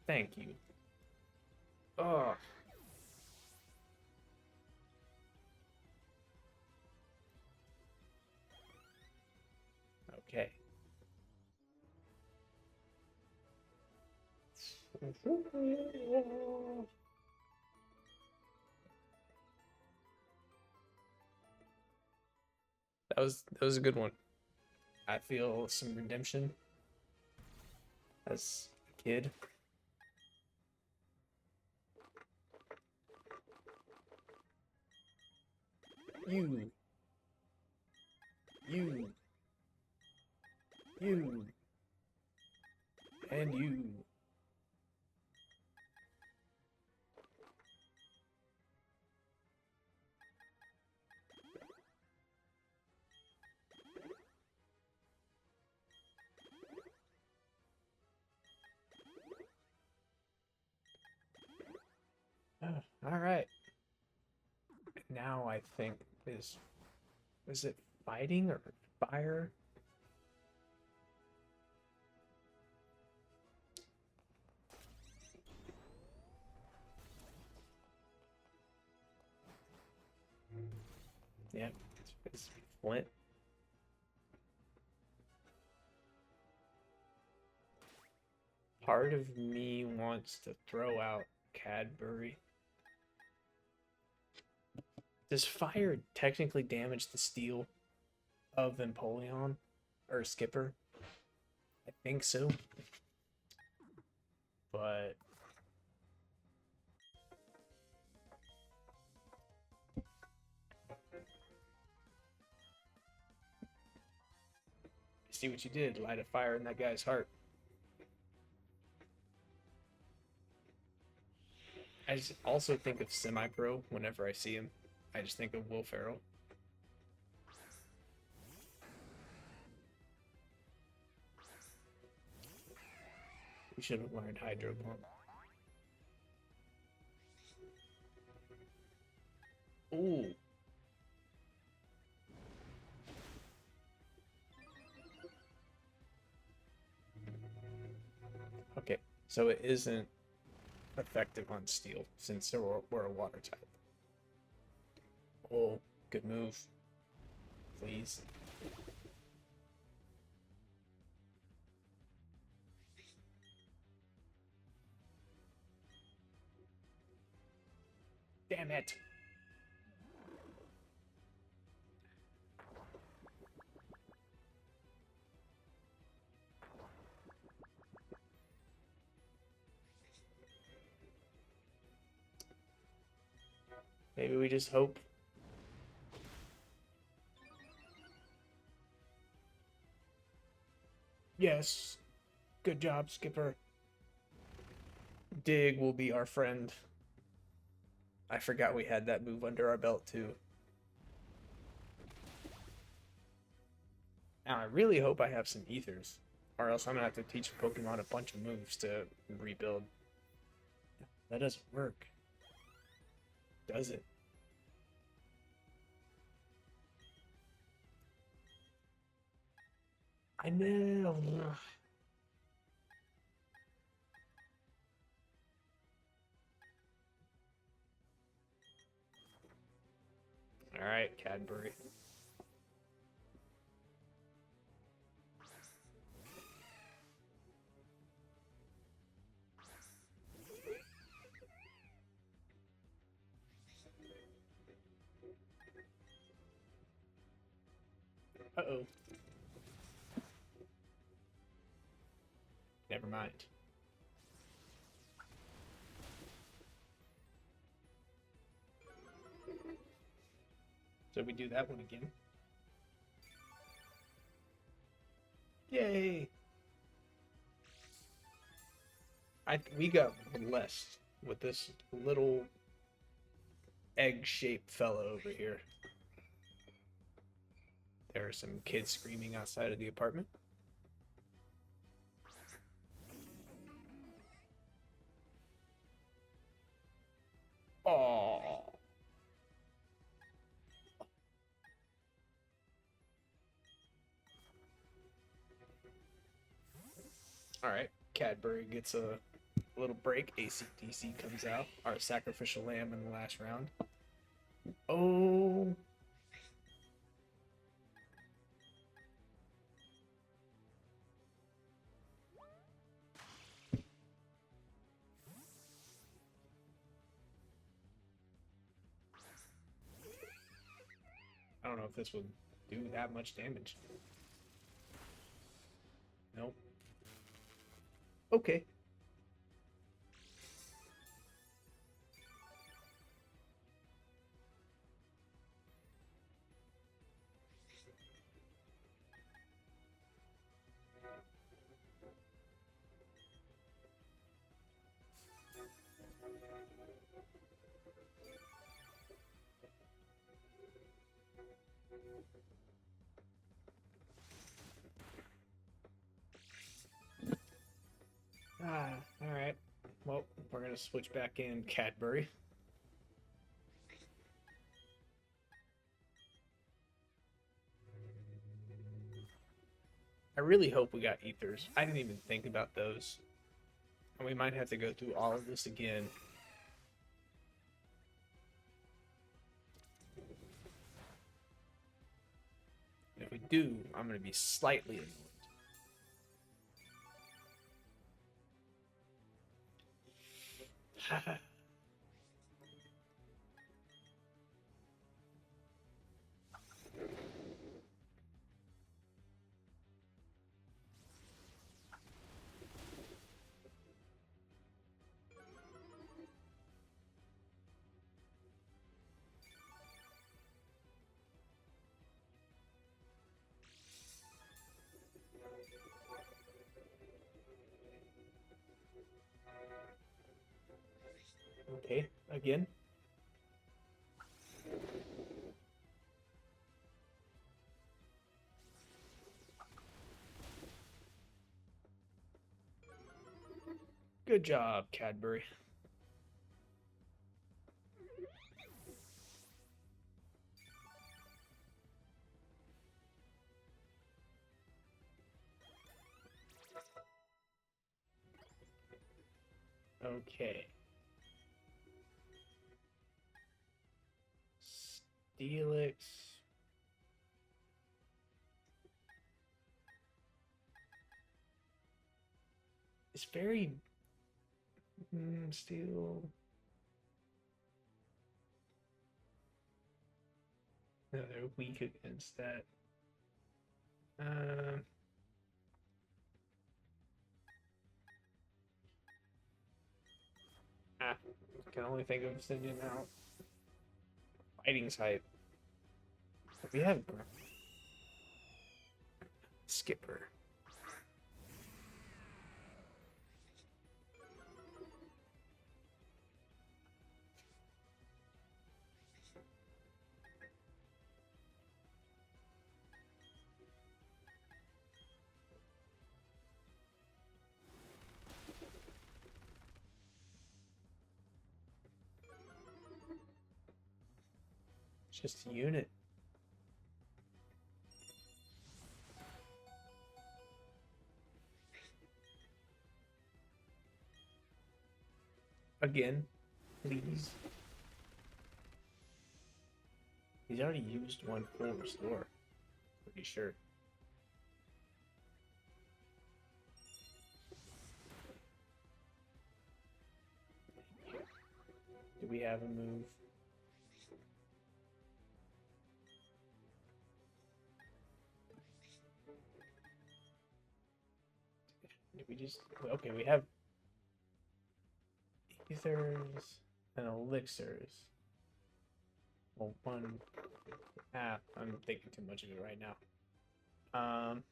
Thank you. Oh. Okay. That was a good one. I feel some redemption as a kid. You, you, you, and you. All right. Now I think is it fighting or fire? Yeah, it's Flint. Part of me wants to throw out Cadbury. Does fire technically damage the steel of Empoleon or Skipper? I think so. But see what you did, light a fire in that guy's heart. I just also think of Semi-Pro whenever I see him. I just think of Will Ferrell. We should have learned Hydro Pump. Ooh. Okay, so it isn't effective on steel since we're a water type. Oh, good move. Please. Damn it. Maybe we just hope. Yes. Good job, Skipper. Dig will be our friend. I forgot we had that move under our belt, too. Now, I really hope I have some ethers, or else I'm gonna have to teach Pokemon a bunch of moves to rebuild. That doesn't work, does it? I know. All right, Cadbury. Uh-oh. Never mind. So we do that one again. Yay! We got blessed with this little egg-shaped fella over here. There are some kids screaming outside of the apartment. Oh. All right, Cadbury gets a little break. ACDC comes out. Our sacrificial lamb in the last round. Oh. I don't know if this would do that much damage. Nope. Okay. Ah, all right. Well, we're gonna switch back in Cadbury. I really hope we got ethers. I didn't even think about those. And we might have to go through all of this again. If we do, I'm going to be slightly annoyed. Okay, again. Good job, Cadbury. Okay. Steelix. It's very steel. No, they're weak against that. Um, can only think of sending out fighting type. We have Skipper. It's just a unit. Again, please. He's already used one full restore. Pretty sure. Do we have a move? Did we just... Okay, we have ethers and elixirs. Well, one... I'm thinking too much of it right now. I'm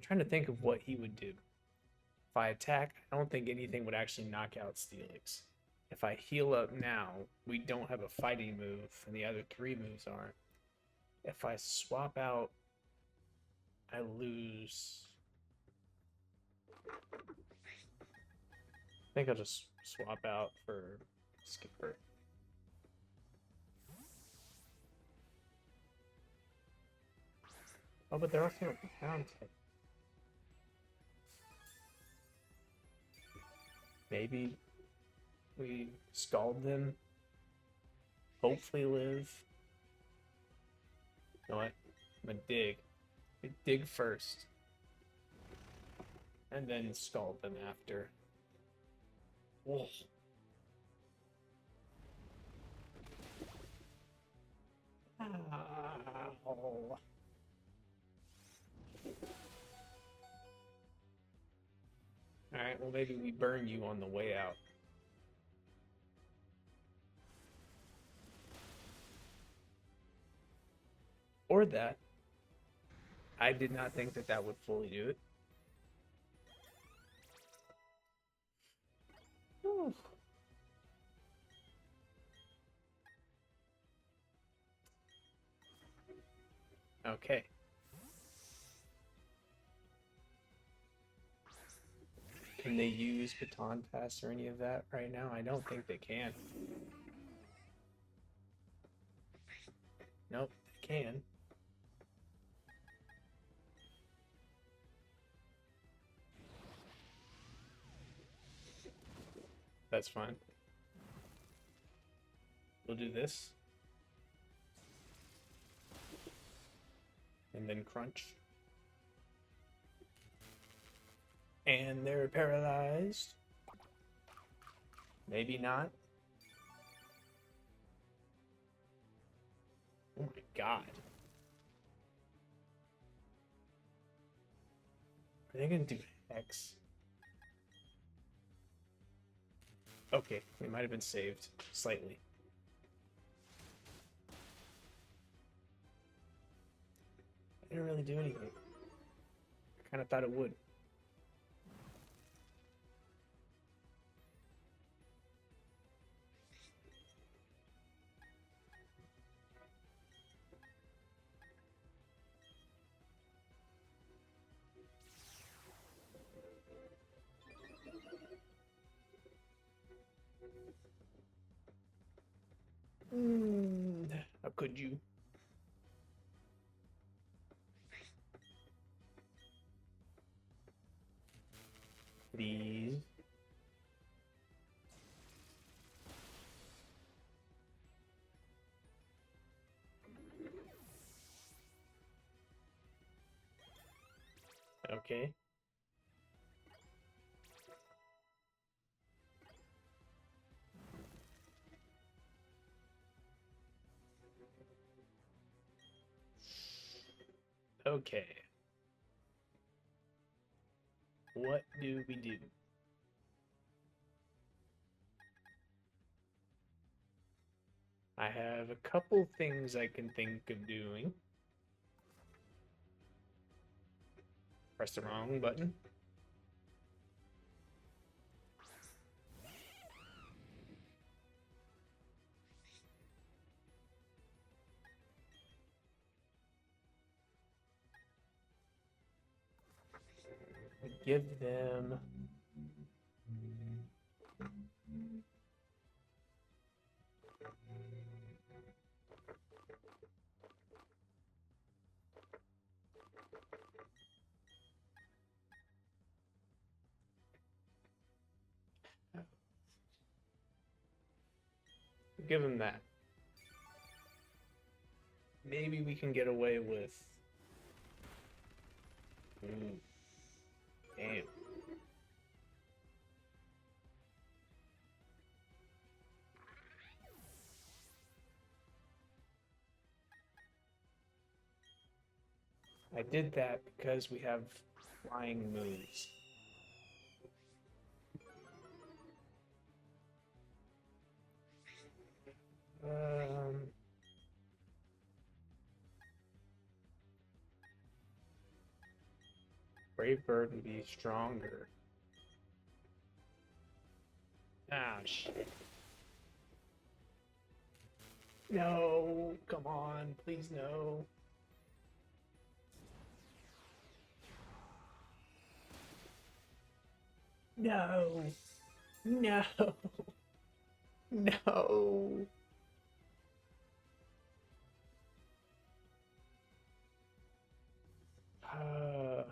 trying to think of what he would do. If I attack, I don't think anything would actually knock out Steelix. If I heal up now, we don't have a fighting move, and the other 3 moves aren't. If I swap out, I lose. I think I'll just swap out for Skipper. Oh, but they're also a pound type. Maybe we scald them. Hopefully live. You know what? I'm gonna dig. Dig first. And then scald them after. Whoa. Ow. Alright, well maybe we burn you on the way out. Or that. I did not think that that would fully do it. Whew. Okay. Can they use Baton Pass or any of that right now? I don't think they can. Nope, they can. That's fine. We'll do this. And then crunch. And they're paralyzed. Maybe not. Oh my god. Are they gonna do X? Okay, we might have been saved slightly. It didn't really do anything. I kind of thought it would. How could you? Please. Okay. Okay. What do we do? I have a couple things I can think of doing. Press the wrong button. Give them... give him that. Maybe we can get away with... Ooh. Damn. I did that because we have flying moves. Brave Bird would be stronger. Ah, shit. No, come on, please no. No. No. No. Uh,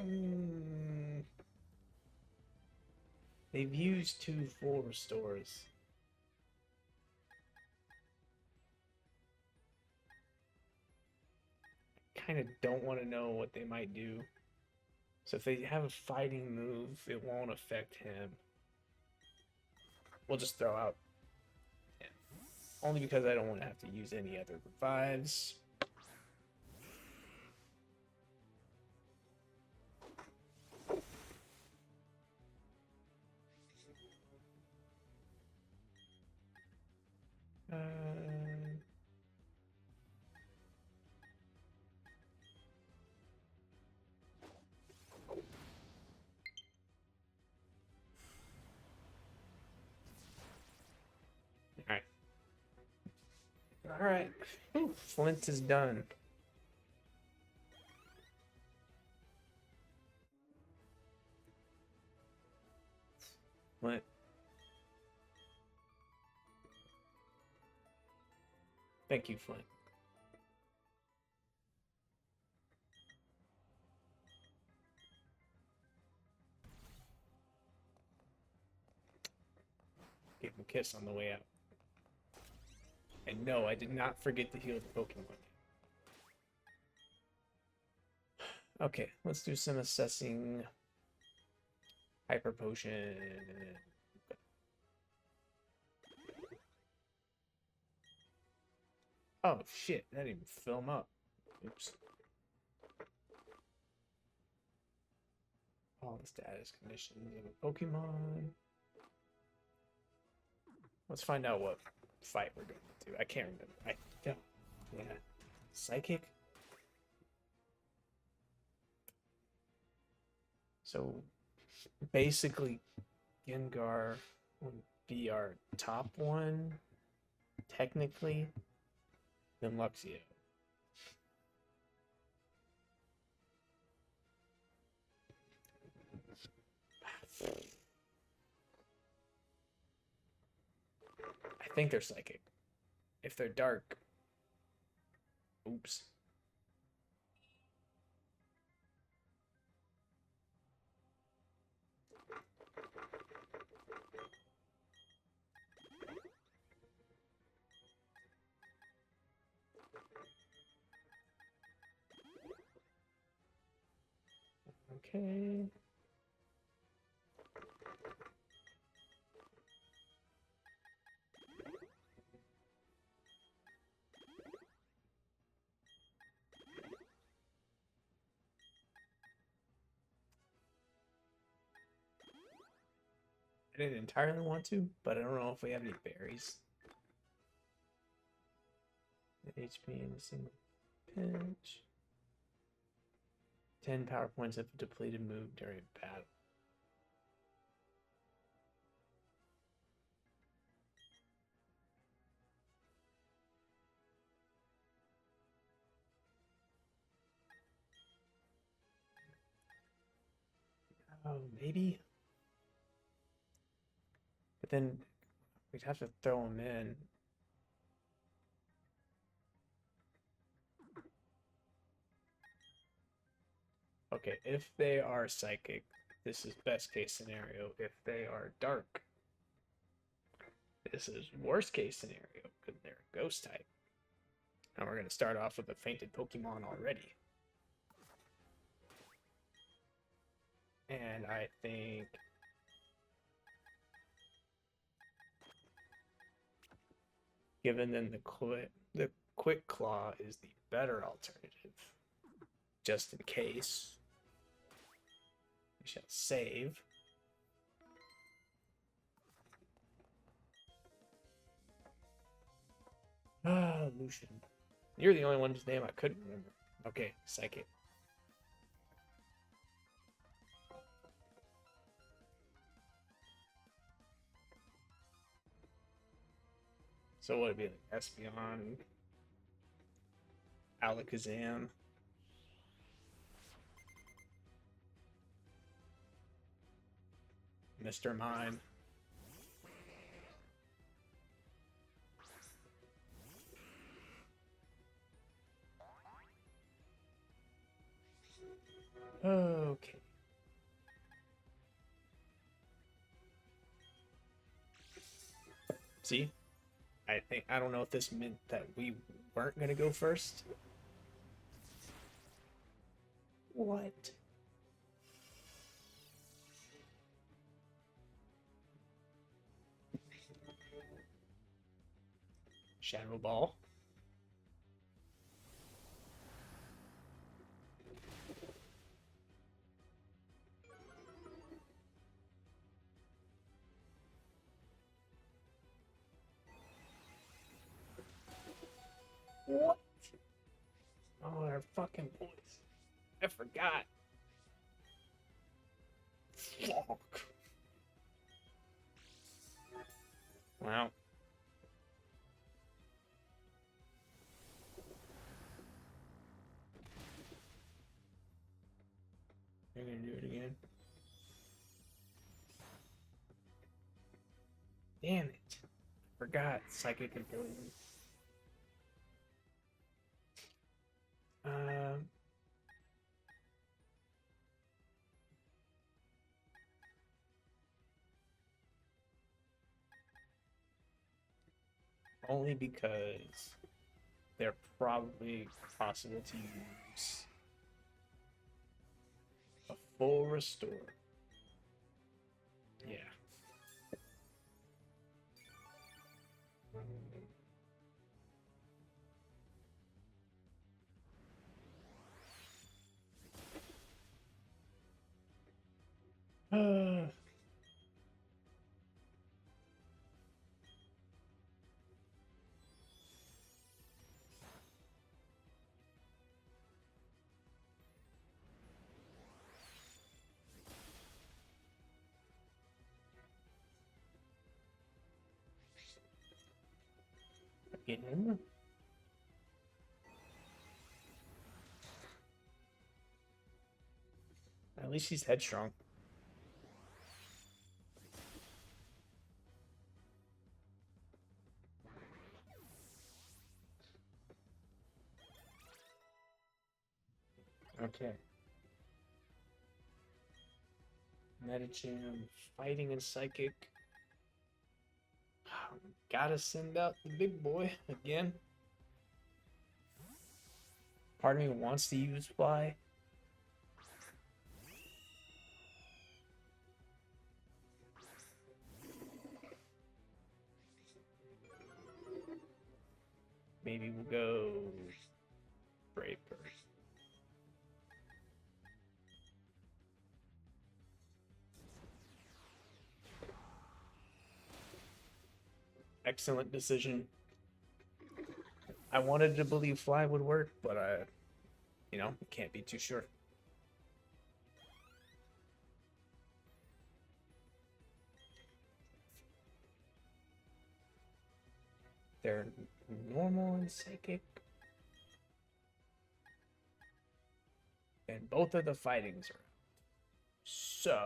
mm, they've used 2 full restores. Kind of don't want to know what they might do. So if they have a fighting move, it won't affect him. We'll just throw out him. Only because I don't want to have to use any other revives. Alright. Alright. Flint is done. Flint. Thank you, Flint. Give him a kiss on the way out. And no, I did not forget to heal the Pokemon. Okay, let's do some assessing. Hyper Potion. Oh shit, that didn't even fill him up. Oops. All the status conditions of a Pokemon. Let's find out what fight we're going to. I can't remember. Yeah. Psychic? So basically Gengar would be our top one, technically, then Luxio. I think they're psychic. If they're dark, oops. Okay. I didn't entirely want to, but I don't know if we have any berries. The HP in a single pinch. 10 power points of a depleted move during battle. Oh, maybe. But then we'd have to throw him in. Okay, if they are psychic, this is best case scenario. If they are dark, this is worst case scenario because they're ghost type. And we're going to start off with a fainted Pokemon already. And I think given them the quick claw is the better alternative. Just in case, we shall save. Ah, Lucian. You're the only one whose name I couldn't remember. Okay, Psychic. So what would it be like? Espeon, Alakazam. Mr. Mime. Okay. See? I don't know if this meant that we weren't gonna go first. What? Shadow Ball. What? Oh, our fucking boys. I forgot. Fuck. Wow. You're gonna do it again. Damn it. Forgot psychic ability. Um Only because they're probably possible to use a full restore. Yeah. Again. At least he's headstrong. Okay. Medicham, fighting and psychic. Gotta send out the big boy again. Part of me wants to use fly. Maybe we'll go Brave Bird. Excellent decision. I wanted to believe fly would work, but can't be too sure. They're normal and psychic. And both of the fightings are so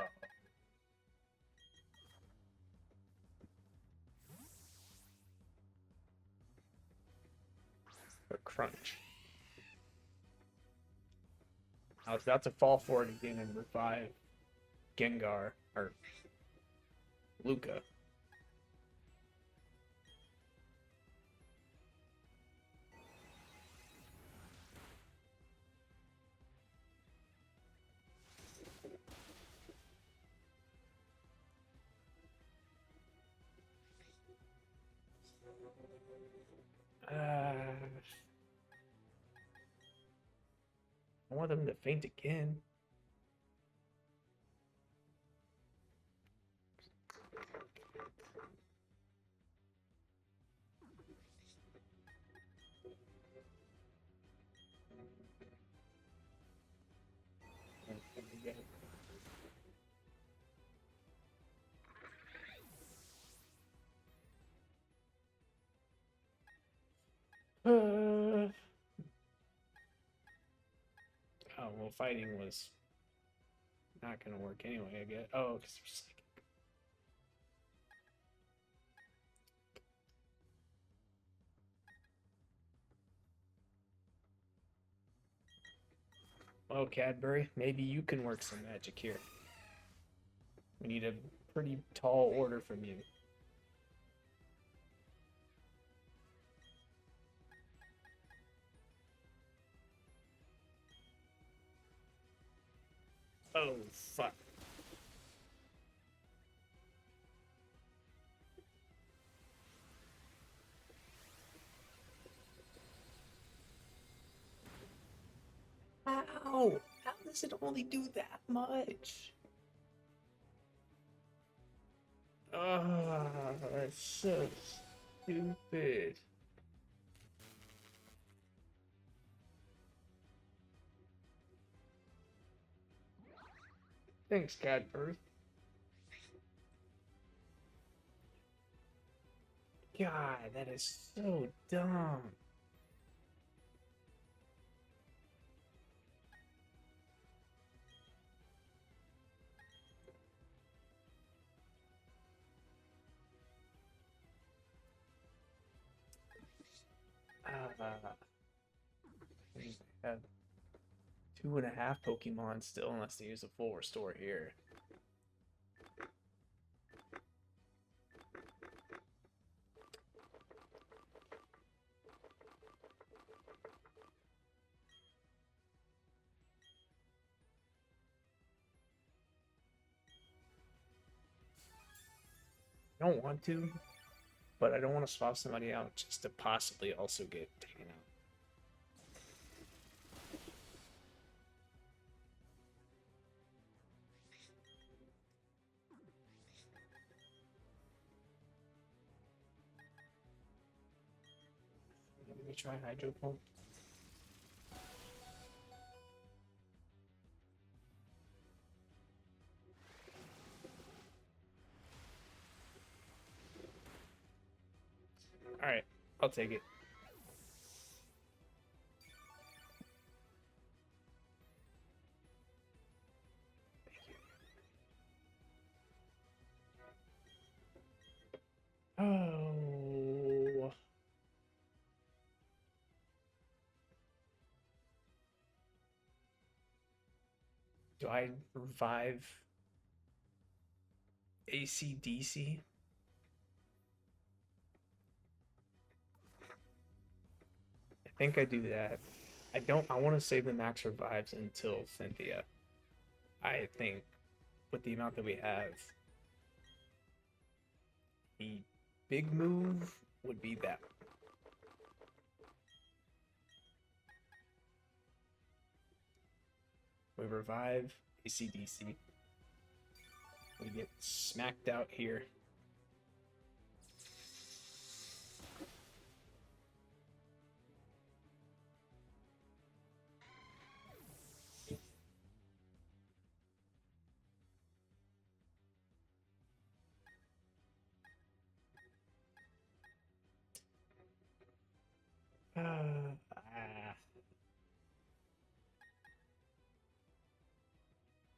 for crunch. I was about to fall for it again and revive Gengar or Luca. I want them to faint again. Oh, well, fighting was not going to work anyway, I guess. Oh, because we're psychic. Well, Cadbury, maybe you can work some magic here. We need a pretty tall order from you. Oh, fuck. How? How does it only do that much? Ah, that's so stupid. Thanks, Cadbury. God, that is so dumb. We have 2.5 Pokemon still, unless they use a full restore here. I don't want to, but I don't want to swap somebody out just to possibly also get taken out. Let me try Hydro Pump. Alright, I'll take it. Oh. Do I revive ACDC? I think I do that. I don't. I want to save the max revives until Cynthia. I think with the amount that we have, the big move would be that. We revive ACDC. We get smacked out here.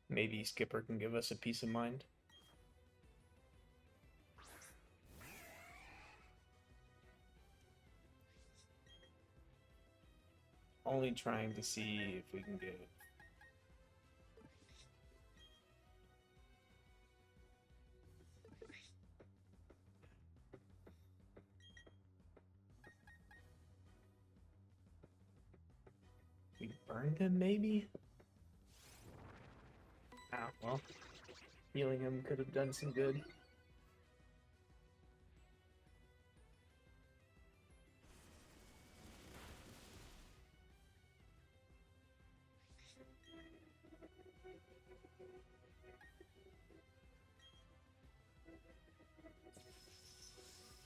Maybe Skipper can give us a peace of mind. Only trying to see if we can get burned him, maybe? Ah, well, healing him could have done some good.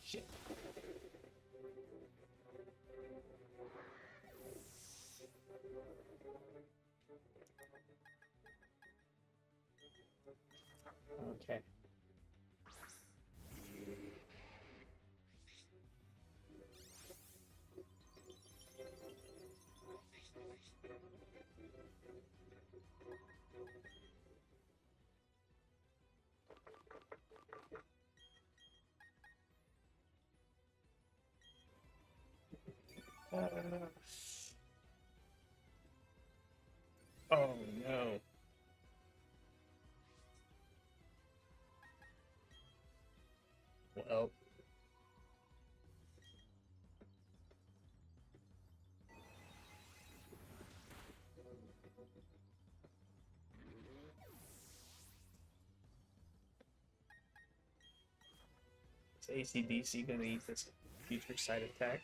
Shit. Okay. Oh no. Well, is ACDC gonna eat this future side attack?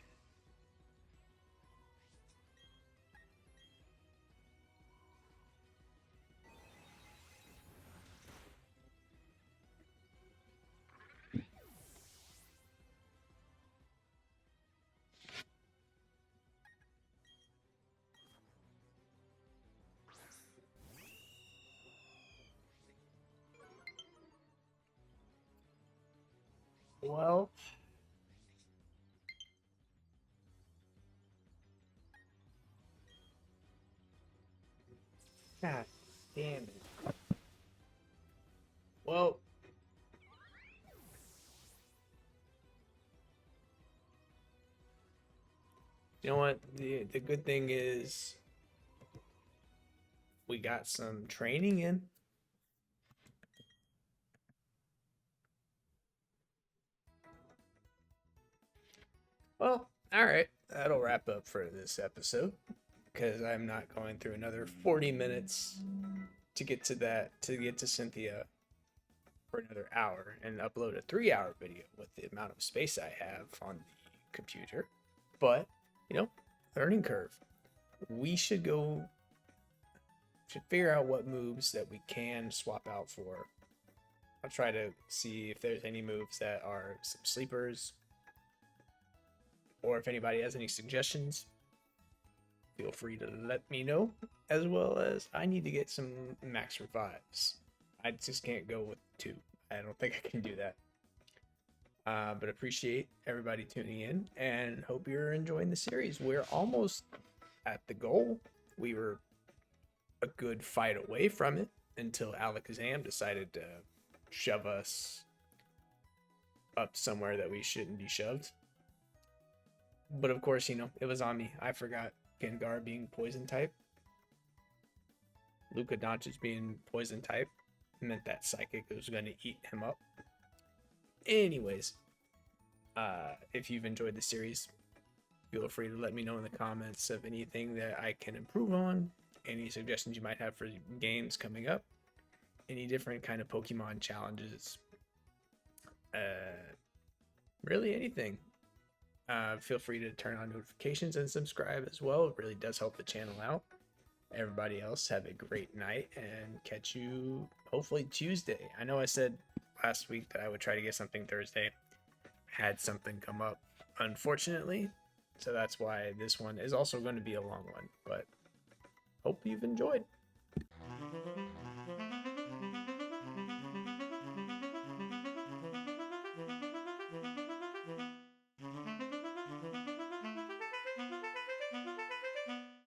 Well, god damn it. Well, you know what? The good thing is we got some training in. Well, all right. That'll wrap up for this episode because I'm not going through another 40 minutes to get to Cynthia for another hour and upload a 3-hour video with the amount of space I have on the computer. But, learning curve. We should figure out what moves that we can swap out for. I'll try to see if there's any moves that are some sleepers, or if anybody has any suggestions, feel free to let me know, as well as I need to get some max revives. I just can't go with 2. I don't think I can do that. But appreciate everybody tuning in and hope you're enjoying the series. We're almost at the goal. We were a good fight away from it until Alakazam decided to shove us up somewhere that we shouldn't be shoved. But of course, it was on me. I forgot Gengar being poison type. Luka Doncic being poison type meant that Psychic was going to eat him up. Anyways, if you've enjoyed the series, feel free to let me know in the comments of anything that I can improve on, any suggestions you might have for games coming up, any different kind of Pokemon challenges, really anything. Feel free to turn on notifications and subscribe as well. It really does help the channel out. Everybody else, have a great night and catch you hopefully Tuesday. I know I said last week that I would try to get something Thursday. Had something come up, unfortunately. So that's why this one is also going to be a long one. But hope you've enjoyed.